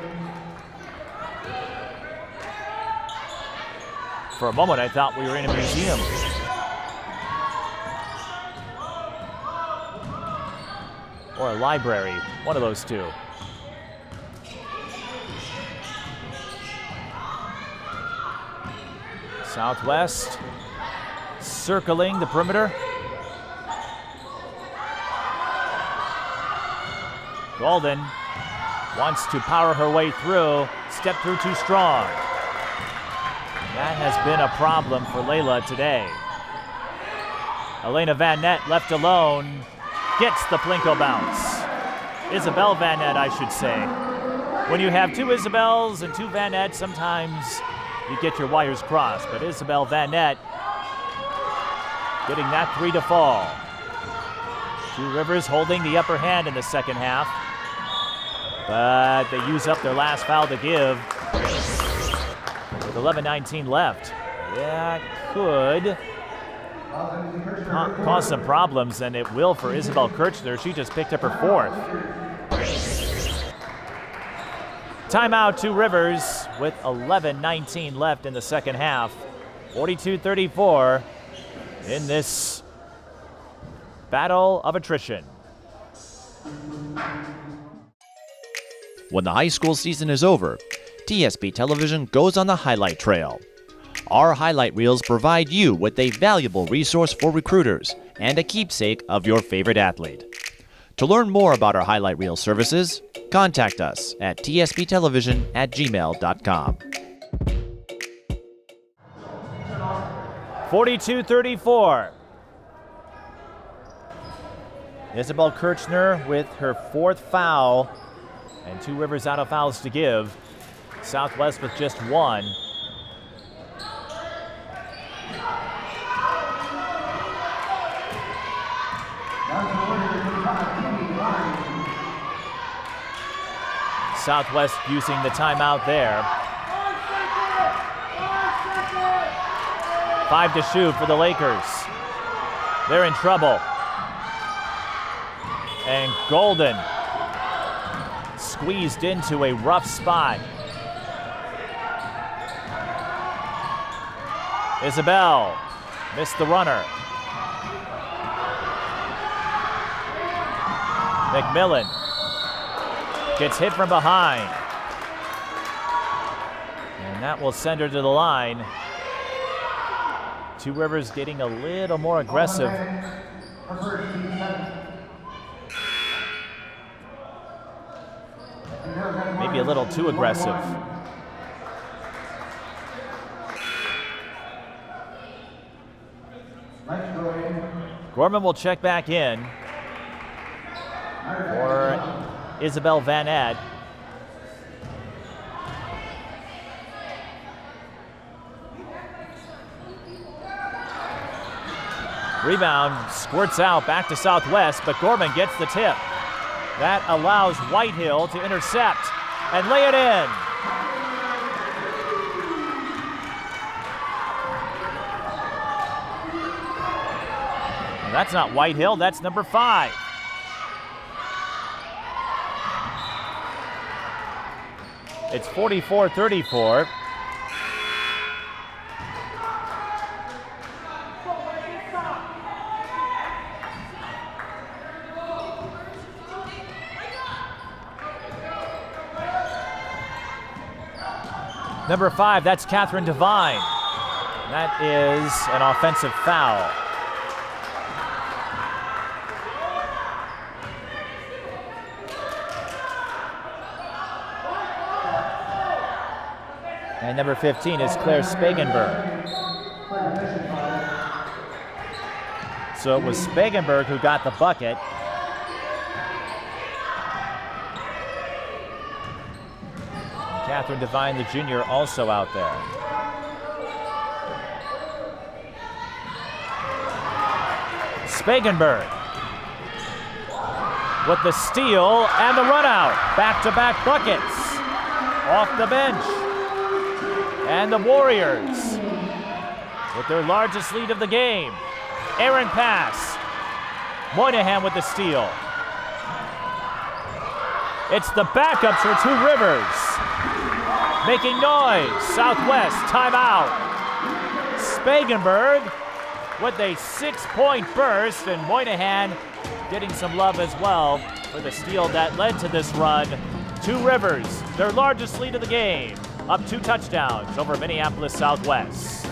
For a moment, I thought we were in a museum. Or a library, one of those two. Southwest circling the perimeter. Gaulden wants to power her way through. Step through too strong. That has been a problem for Lehla today. Elena Van Nett left alone. Gets the Plinko bounce. Isabel Van Nett, I should say. When you have two Isabels and two Van Nett, sometimes you get your wires crossed. But Isabel Van Nett getting that 3 to fall. Two Rivers holding the upper hand in the second half. But they use up their last foul to give with 11:19 left. That could cause some problems, and it will for Isabel Kirchner. She just picked up her 4th. Timeout, Two Rivers with 11:19 left in the second half. 42-34 in this battle of attrition. When the high school season is over, TSP Television goes on the highlight trail. Our highlight reels provide you with a valuable resource for recruiters and a keepsake of your favorite athlete. To learn more about our highlight reel services, contact us at tsptelevision@gmail.com. 42-34. Isabel Kirchner with her 4th foul, and Two Rivers out of fouls to give. Southwest with just 1. Southwest using the timeout there. 5 to shoot for the Lakers. They're in trouble. And Gaulden squeezed into a rough spot. Isabel missed the runner. McMillan gets hit from behind. And that will send her to the line. Two Rivers getting a little more aggressive. Maybe a little too aggressive. Gorman will check back in for Isabel Van Nett. Rebound squirts out back to Southwest, but Gorman gets the tip. That allows Whitehill to intercept and lay it in. And that's not Whitehill, that's number 5. It's 44-34. Number 5, that's Catherine Devine. That is an offensive foul. And number 15 is Claire Spagenberg. So it was Spagenberg who got the bucket. Catherine Devine, the junior, also out there. Spagenberg with the steal and the run out. Back-to-back buckets off the bench. And the Warriors with their largest lead of the game. Aaron pass. Moynihan with the steal. It's the backups for Two Rivers. Making noise. Southwest timeout. Spagenberg with a 6-point burst, and Moynihan getting some love as well for the steal that led to this run. Two Rivers, their largest lead of the game, up 2 touchdowns over Minneapolis Southwest.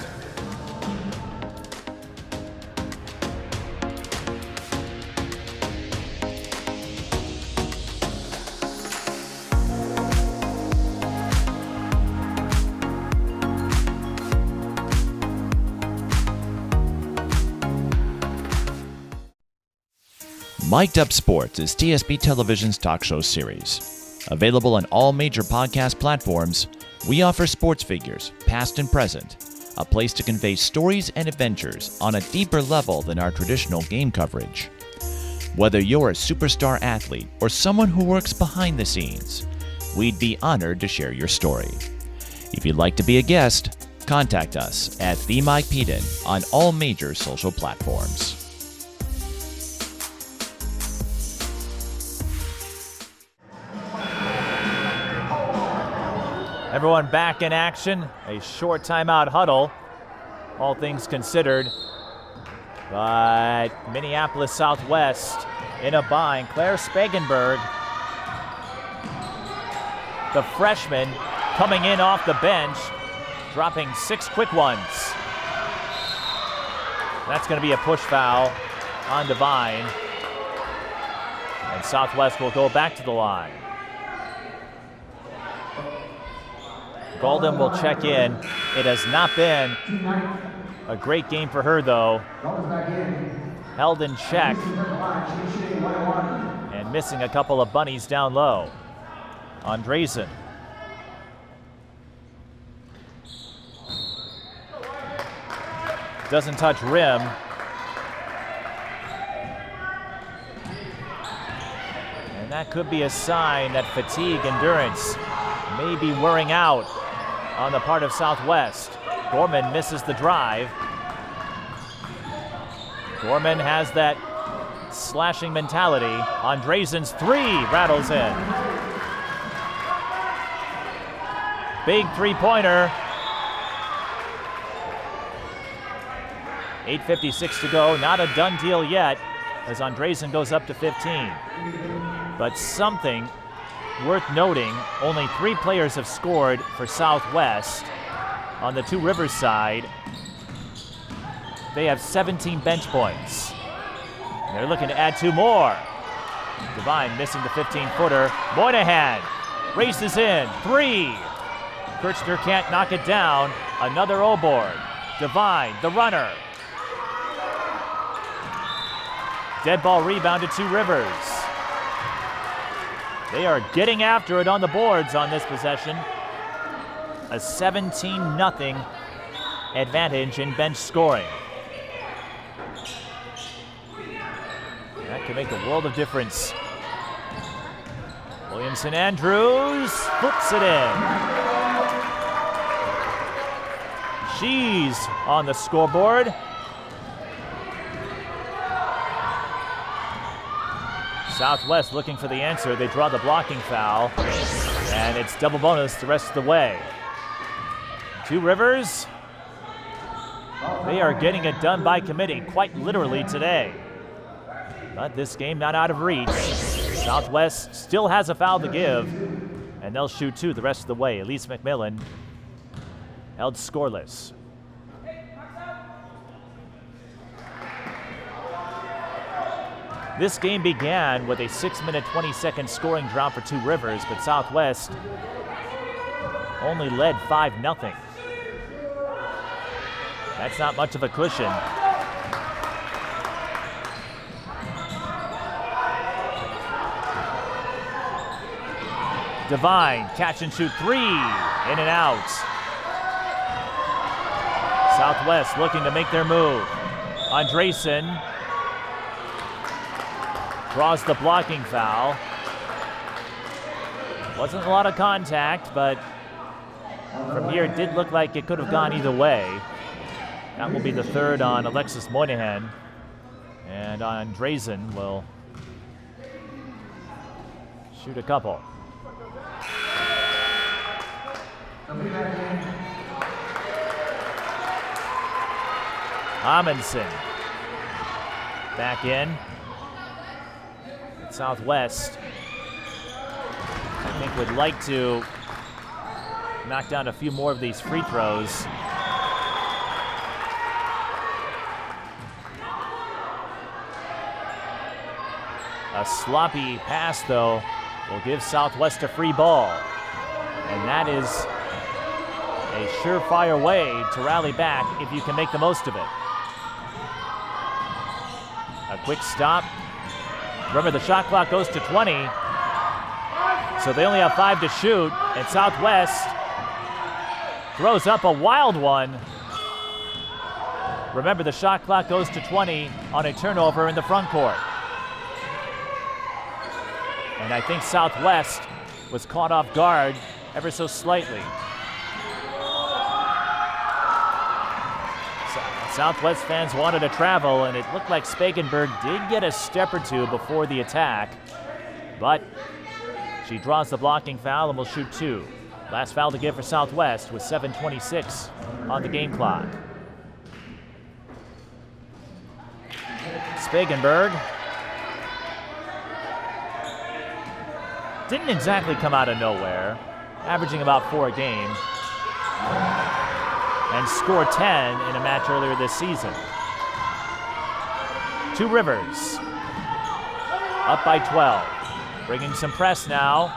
Mic'd Up Sports is TSP Television's talk show series. Available on all major podcast platforms, we offer sports figures, past and present, a place to convey stories and adventures on a deeper level than our traditional game coverage. Whether you're a superstar athlete or someone who works behind the scenes, we'd be honored to share your story. If you'd like to be a guest, contact us at The Mike Peden on all major social platforms. Everyone back in action. A short timeout huddle, all things considered. But Minneapolis Southwest in a bind. Claire Spagenberg, the freshman, coming in off the bench, dropping 6 quick ones. That's going to be a push foul on Devine. And Southwest will go back to the line. Gaulden will check in. It has not been a great game for her, though. Held in check and missing a couple of bunnies down low. Andresen. Doesn't touch rim. And that could be a sign that fatigue, endurance may be wearing out on the part of Southwest. Gorman misses the drive. Gorman has that slashing mentality. Andresen's 3 rattles in. Big 3-pointer. 8:56 to go. Not a done deal yet as Andresen goes up to 15. But something worth noting, only 3 players have scored for Southwest. On the Two Rivers side, they have 17 bench points. They're looking to add 2 more. Devine missing the 15-footer. Moynihan races in. 3. Kirchner can't knock it down. Another O-board. Devine, the runner. Dead ball rebound to Two Rivers. They are getting after it on the boards on this possession. A 17-0 advantage in bench scoring. That could make a world of difference. Williamson Andrews flips it in. She's on the scoreboard. Southwest looking for the answer. They draw the blocking foul, and it's double bonus the rest of the way. Two Rivers, they are getting it done by committee, quite literally today. But this game not out of reach. Southwest still has a foul to give, and they'll shoot 2 the rest of the way. Elise McMillan held scoreless. This game began with a 6-minute, 20-second scoring drought for Two Rivers, but Southwest only led 5-0. That's not much of a cushion. Devine, catch and shoot three, in and out. Southwest looking to make their move. Andresen draws the blocking foul. Wasn't a lot of contact, but from here it did look like it could have gone either way. That will be the third on Alexis Moynihan. And Andresen will shoot a couple. Amundsen back in. Southwest, I think, would like to knock down a few more of these free throws. A sloppy pass, though, will give Southwest a free ball. And that is a surefire way to rally back if you can make the most of it. A quick stop. Remember, the shot clock goes to 20, so they only have 5 to shoot, and Southwest throws up a wild one. Remember, the shot clock goes to 20 on a turnover in the front court. And I think Southwest was caught off guard ever so slightly. Southwest fans wanted to travel, and it looked like Spagenberg did get a step or two before the attack, but she draws the blocking foul and will shoot two. Last foul to give for Southwest with 7:26 on the game clock. Spagenberg didn't exactly come out of nowhere, averaging about 4 a game, and scored 10 in a match earlier this season. Two Rivers, up by 12. Bringing some press now.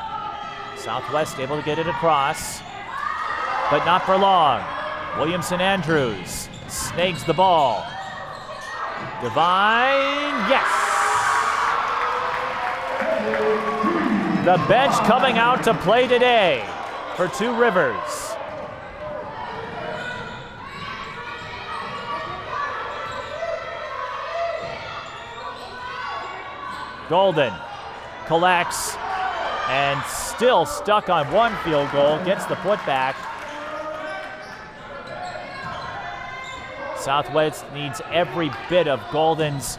Southwest able to get it across, but not for long. Williamson Andrews snags the ball. Devine, yes! The bench coming out to play today for Two Rivers. Gaulden collects and still stuck on one field goal, gets the putback. Southwest needs every bit of Gaulden's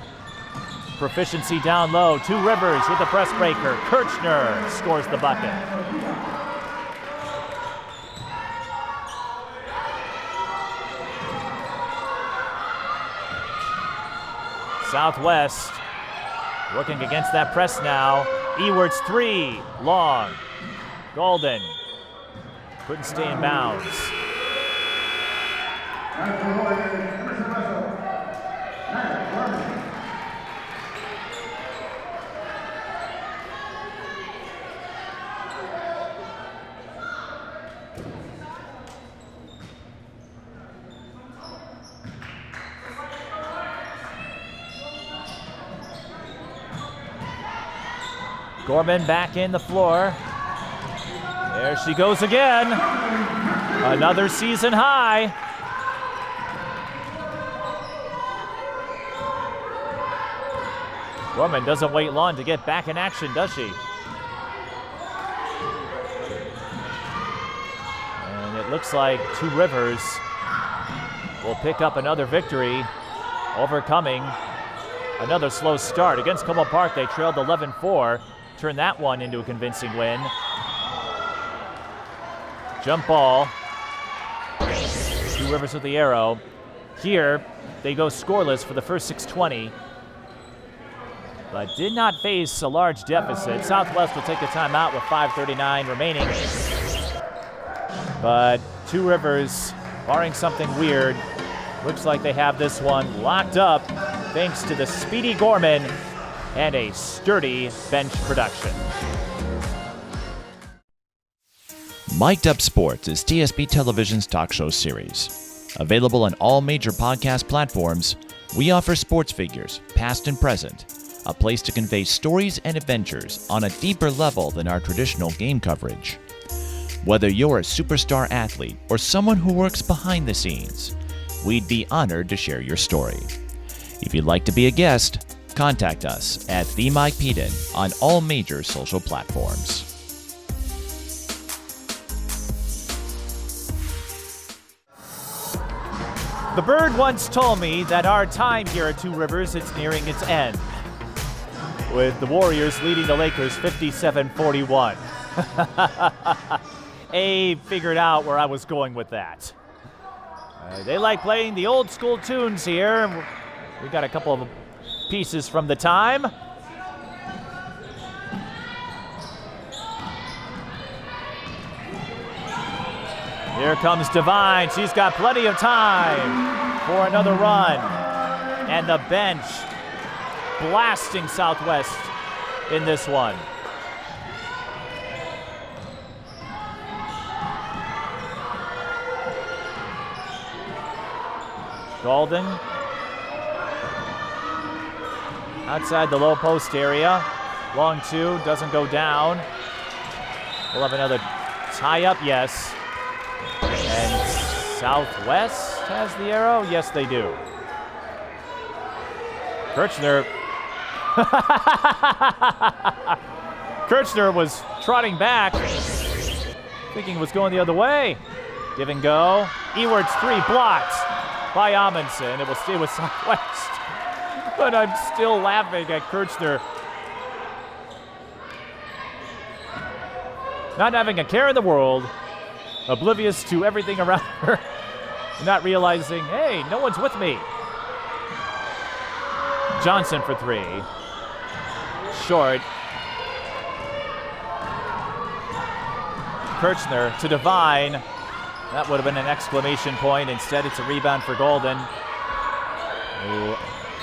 proficiency down low. Two Rivers with the press breaker. Kirchner scores the bucket. Southwest working against that press now. Ewart's three, long. Gaulden couldn't stay in bounds. Gorman back in the floor. There she goes again. Another season high. Gorman doesn't wait long to get back in action, does she? And it looks like Two Rivers will pick up another victory, overcoming another slow start. Against Como Park, they trailed 11-4. Turn that one into a convincing win. Jump ball. Two Rivers with the arrow. Here, they go scoreless for the first 6:20, but did not face a large deficit. Southwest will take a timeout with 5:39 remaining. But Two Rivers, barring something weird, looks like they have this one locked up thanks to the speedy Gorman and a sturdy bench production. Mic'd Up Sports is TSB Television's talk show series. Available on all major podcast platforms, we offer sports figures, past and present, a place to convey stories and adventures on a deeper level than our traditional game coverage. Whether you're a superstar athlete or someone who works behind the scenes, we'd be honored to share your story. If you'd like to be a guest, contact us at The Mike Peden on all major social platforms. The Bird once told me that our time here at Two Rivers is nearing its end, with the Warriors leading the Lakers 57-41. Abe figured out where I was going with that. They like playing the old school tunes here. We got a couple of pieces from the time. Here comes Devine. She's got plenty of time for another run. And the bench blasting Southwest in this one. Gaulden outside the low post area. Long two, doesn't go down. We'll have another tie-up, yes. And Southwest has the arrow? Yes, they do. Kirchner. Kirchner was trotting back, thinking it was going the other way. Give and go. Ewart's three blocked by Amundsen. It will stay with Southwest. But I'm still laughing at Kirchner not having a care in the world, oblivious to everything around her, not realizing, hey, no one's with me. Johnson for three. Short. Kirchner to Devine. That would have been an exclamation point. Instead, it's a rebound for Gaulden, who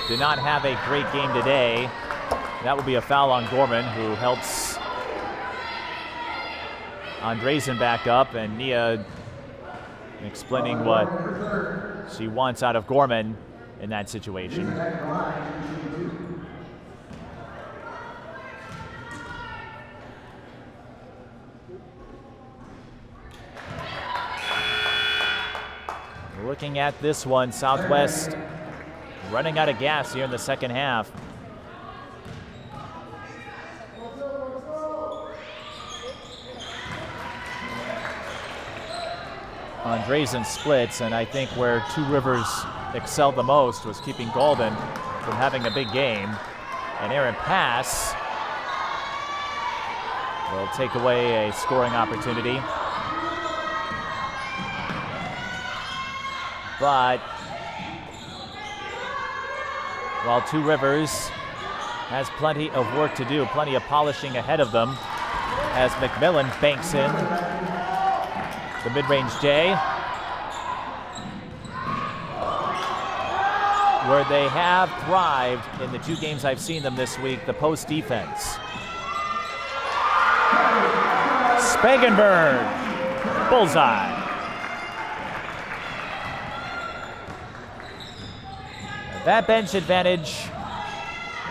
did not have a great game today. That will be a foul on Gorman, who helps Andresen back up, and Nia explaining what she wants out of Gorman in that situation. Looking at this one, Southwest running out of gas here in the second half. Andresen splits, and I think where Two Rivers excelled the most was keeping Gaulden from having a big game. An errant pass will take away a scoring opportunity. But while Two Rivers has plenty of work to do, plenty of polishing ahead of them, as McMillan banks in the mid-range J, where they have thrived in the two games I've seen them this week, the post defense. Spangenberg, bullseye. That bench advantage,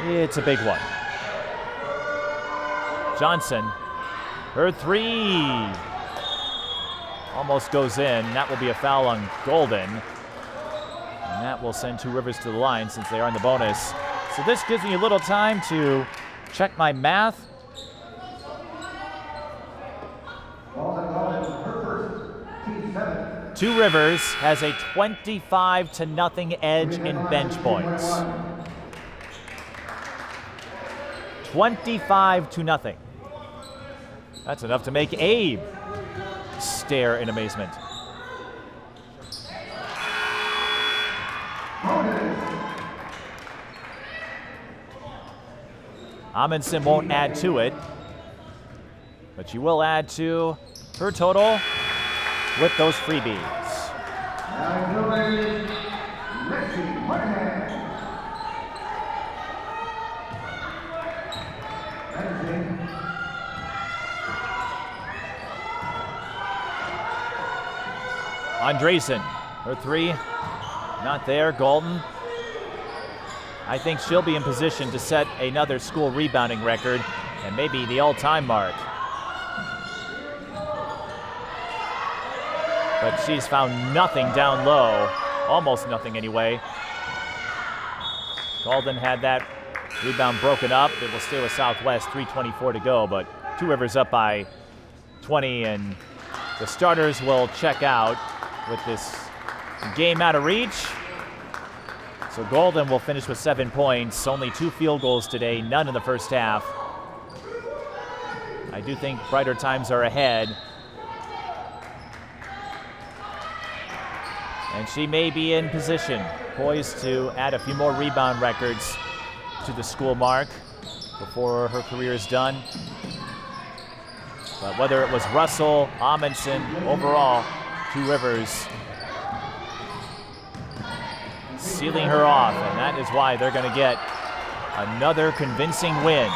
it's a big one. Johnson, her three. Almost goes in. That will be a foul on Gaulden. And that will send Two Rivers to the line since they are in the bonus. So this gives me a little time to check my math. Two Rivers has a 25-0 edge in bench points. 25-0. That's enough to make Abe stare in amazement. Amundsen won't add to it, but she will add to her total with those freebies. Andresen, her three, not there. Gaulden, I think she'll be in position to set another school rebounding record and maybe the all-time mark. But she's found nothing down low, almost nothing anyway. Gaulden had that rebound broken up. It will stay with Southwest, 3:24 to go, but Two Rivers up by 20, and the starters will check out with this game out of reach. So Gaulden will finish with 7 points, only 2 field goals today, none in the first half. I do think brighter times are ahead. And she may be in position, poised to add a few more rebound records to the school mark before her career is done. But whether it was Russell, Amundsen, overall, Two Rivers sealing her off, and that is why they're going to get another convincing win.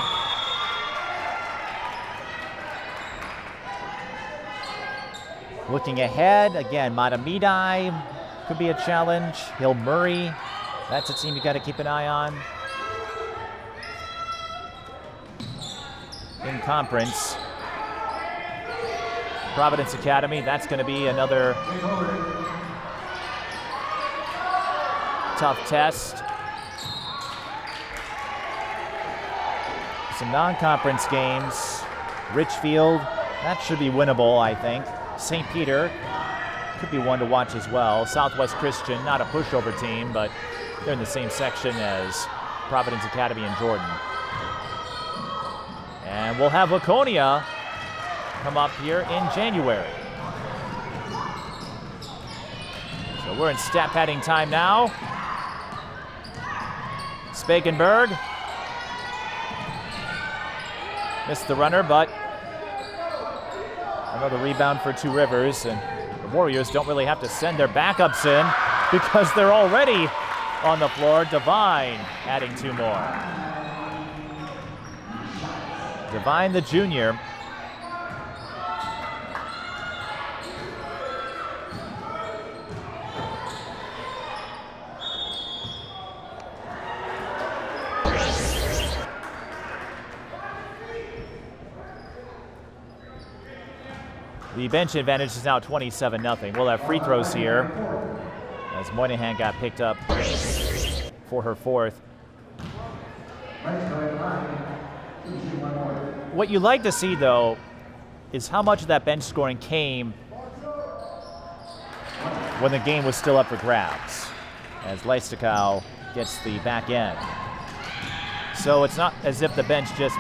Looking ahead, again, Matamidai could be a challenge. Hill Murray, that's a team you got to keep an eye on. In conference, Providence Academy, that's going to be another tough test. Some non-conference games. Richfield, that should be winnable, I think. St. Peter could be one to watch as well. Southwest Christian, not a pushover team, but they're in the same section as Providence Academy and Jordan. And we'll have Laconia come up here in January. So we're in stat padding time now. Spakenburg missed the runner, but another rebound for Two Rivers, and the Warriors don't really have to send their backups in because they're already on the floor. Devine adding 2 more. Devine, the junior. The bench advantage is now 27-0. We'll have free throws here as Moynihan got picked up for her 4th. What you like to see, though, is how much of that bench scoring came when the game was still up for grabs, as Leistikow gets the back end. So it's not as if the bench just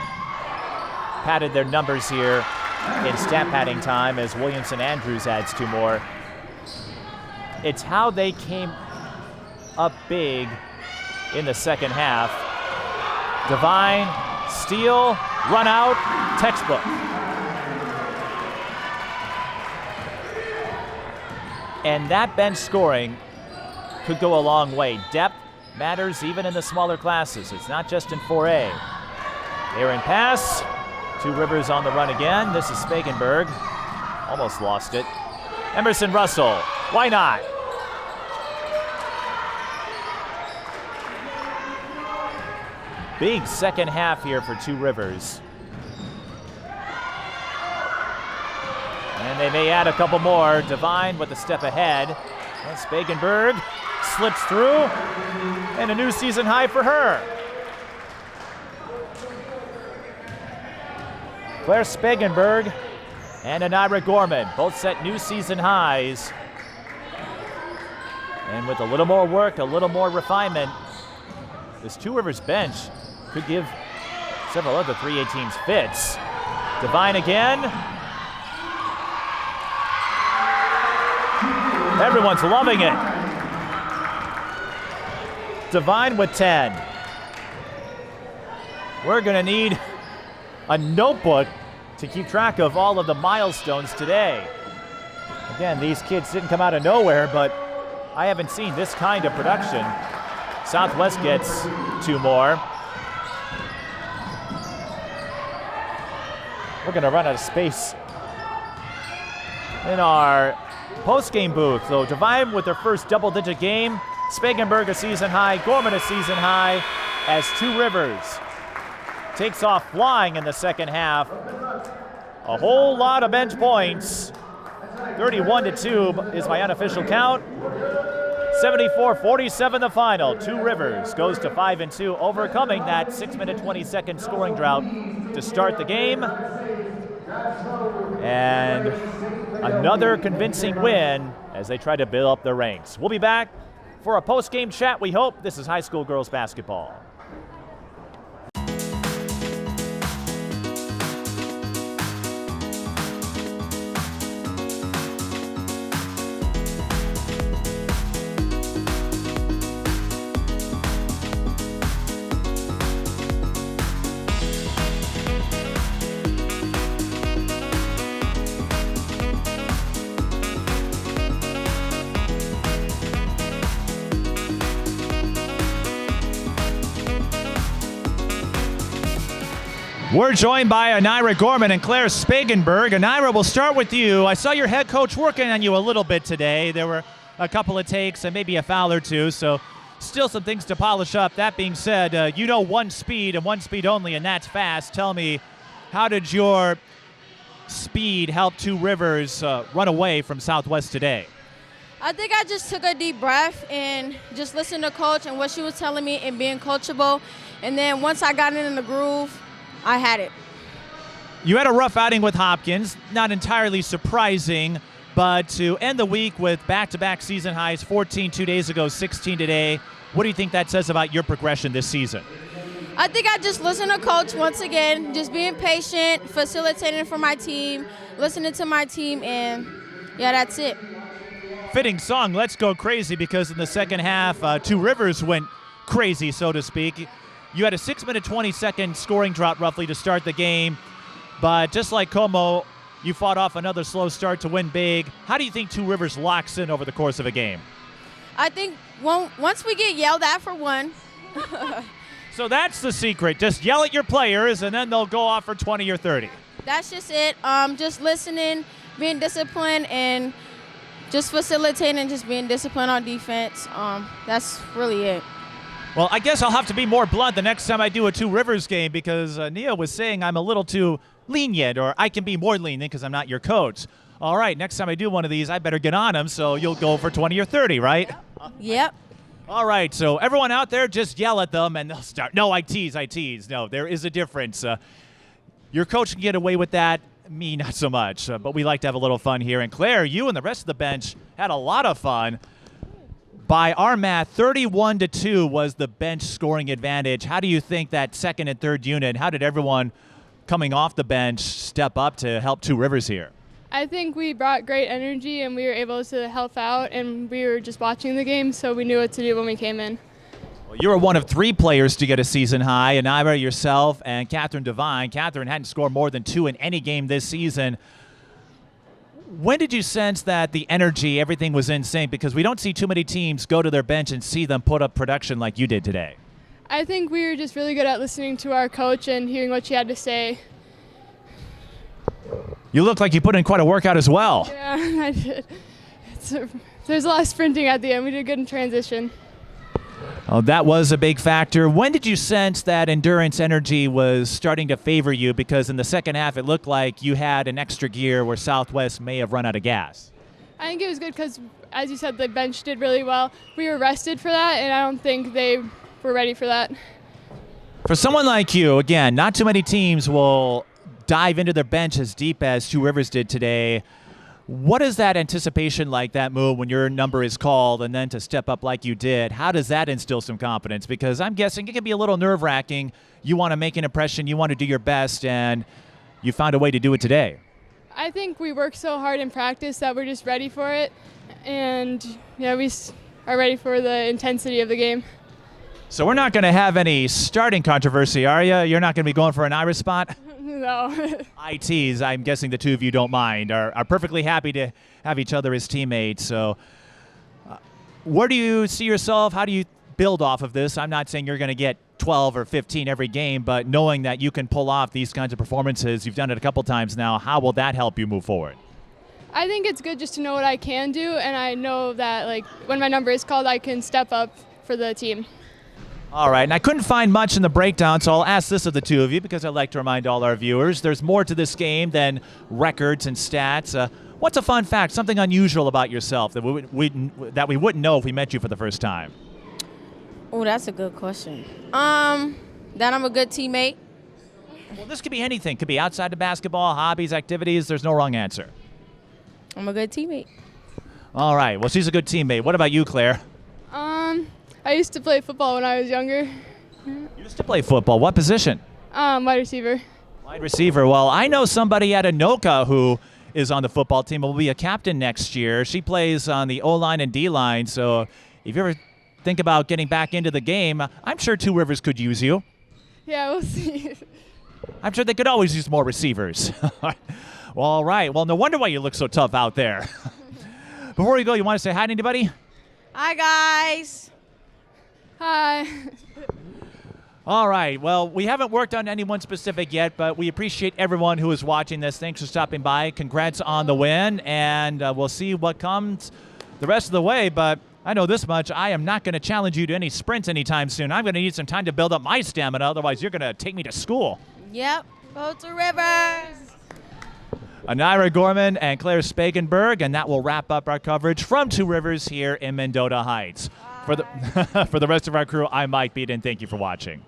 padded their numbers here in stat padding time as Williamson Andrews adds 2 more. It's how they came up big in the second half. Devine, steal, run out, textbook. And that bench scoring could go a long way. Depth matters even in the smaller classes. It's not just in 4A. Aaron pass. Two Rivers on the run again. This is Spakenburg. Almost lost it. Emerson Russell. Why not? Big second half here for Two Rivers. And they may add a couple more. Devine with a step ahead. And Spakenburg slips through. And a new season high for her. Claire Spakenburg and Aniyrah Gorman both set new season highs. And with a little more work, a little more refinement, this Two Rivers bench could give several other 3A teams fits. Devine again. Everyone's loving it. Devine with 10. We're going to need a notebook to keep track of all of the milestones today. Again, these kids didn't come out of nowhere, but I haven't seen this kind of production. Southwest gets 2 more. We're going to run out of space in our post-game booth. So Devine with their first double-digit game. Spangenberg a season high, Gorman a season high, as Two Rivers takes off flying in the second half. A whole lot of bench points. 31-2 is my unofficial count. 74-47 the final. Two Rivers goes to 5-2, overcoming that 6-minute 20-second scoring drought to start the game. And another convincing win as they try to build up their ranks. We'll be back for a post-game chat, we hope. This is high school girls basketball. We're joined by Aniyrah Gorman and Claire Spangenberg. Aniyrah, we'll start with you. I saw your head coach working on you a little bit today. There were a couple of takes and maybe a foul or two, so still some things to polish up. That being said, you know one speed and one speed only, and that's fast. Tell me, how did your speed help Two Rivers run away from Southwest today? I think I just took a deep breath and just listened to Coach and what she was telling me and being coachable. And then once I got in the groove, I had it. You had a rough outing with Hopkins, not entirely surprising, but to end the week with back-to-back season highs, 14 2 days ago, 16 today, what do you think that says about your progression this season? I think I just listened to Coach once again, just being patient, facilitating for my team, listening to my team, and yeah, that's it. Fitting song, Let's Go Crazy, because in the second half, Two Rivers went crazy, so to speak. You had a 6-minute 20-second scoring drought roughly to start the game, but just like Como, you fought off another slow start to win big. How do you think Two Rivers locks in over the course of a game? I think once we get yelled at for one. So that's the secret. Just yell at your players, and then they'll go off for 20 or 30. That's just it. Just listening, being disciplined, and just facilitating, just being disciplined on defense. That's really it. Well, I guess I'll have to be more blunt the next time I do a Two Rivers game, because Nia was saying I'm a little too lenient, or I can be more lenient because I'm not your coach. All right, next time I do one of these, I better get on them, so you'll go for 20 or 30, right? Yep. All right, so everyone out there, just yell at them and they'll start. No, I tease. No, there is a difference. Your coach can get away with that, me not so much, but we like to have a little fun here. And Claire, you and the rest of the bench had a lot of fun. By our math, 31-2 was the bench scoring advantage. How do you think that second and third unit, how did everyone coming off the bench step up to help Two Rivers here? I think we brought great energy and we were able to help out, and we were just watching the game, so we knew what to do when we came in. Well, you were one of three players to get a season high, Aniyrah, yourself, and Catherine Devine. Catherine hadn't scored more than 2 in any game this season. When did you sense that the energy, everything was in sync? Because we don't see too many teams go to their bench and see them put up production like you did today. I think we were just really good at listening to our coach and hearing what she had to say. You look like you put in quite a workout as well. Yeah, I did. There's a lot of sprinting at the end. We did good in transition. Oh, that was a big factor. When did you sense that endurance energy was starting to favor you? Because in the second half, it looked like you had an extra gear where Southwest may have run out of gas. I think it was good because, as you said, the bench did really well. We were rested for that, and I don't think they were ready for that. For someone like you, again, not too many teams will dive into their bench as deep as Two Rivers did today. What is that anticipation like, that move when your number is called and then to step up like you did? How does that instill some confidence? Because I'm guessing it can be a little nerve-wracking. You want to make an impression, you want to do your best, and you found a way to do it today. I think we worked so hard in practice that we're just ready for it. And, yeah, we are ready for the intensity of the game. So we're not going to have any starting controversy, are you? You're not going to be going for an Irish spot? No. ITs, I'm guessing the two of you don't mind, are perfectly happy to have each other as teammates. So where do you see yourself? How do you build off of this? I'm not saying you're going to get 12 or 15 every game, but knowing that you can pull off these kinds of performances, you've done it a couple times now, how will that help you move forward? I think it's good just to know what I can do, and I know that like when my number is called, I can step up for the team. All right, and I couldn't find much in the breakdown, so I'll ask this of the two of you because I'd like to remind all our viewers there's more to this game than records and stats. What's a fun fact, something unusual about yourself that we wouldn't know if we met you for the first time? Oh, that's a good question. That I'm a good teammate. Well, this could be anything. Could be outside of basketball, hobbies, activities. There's no wrong answer. I'm a good teammate. All right, well, she's a good teammate. What about you, Claire? I used to play football when I was younger. You used to play football. What position? Wide receiver. Wide receiver. Well, I know somebody at Anoka who is on the football team and will be a captain next year. She plays on the O-line and D-line, so if you ever think about getting back into the game, I'm sure Two Rivers could use you. Yeah, we'll see. I'm sure they could always use more receivers. Well, all right. Well, no wonder why you look so tough out there. Before we go, you want to say hi to anybody? Hi, guys. Hi. All right. Well, we haven't worked on anyone specific yet, but we appreciate everyone who is watching this. Thanks for stopping by. Congrats on the win, and we'll see what comes the rest of the way. But I know this much. I am not going to challenge you to any sprints anytime soon. I'm going to need some time to build up my stamina. Otherwise, you're going to take me to school. Yep. Go to Rivers. Aniyrah Gorman and Claire Spagenberg, and that will wrap up our coverage from Two Rivers here in Mendota Heights. For the rest of our crew, I'm Mike Beaton. Thank you for watching.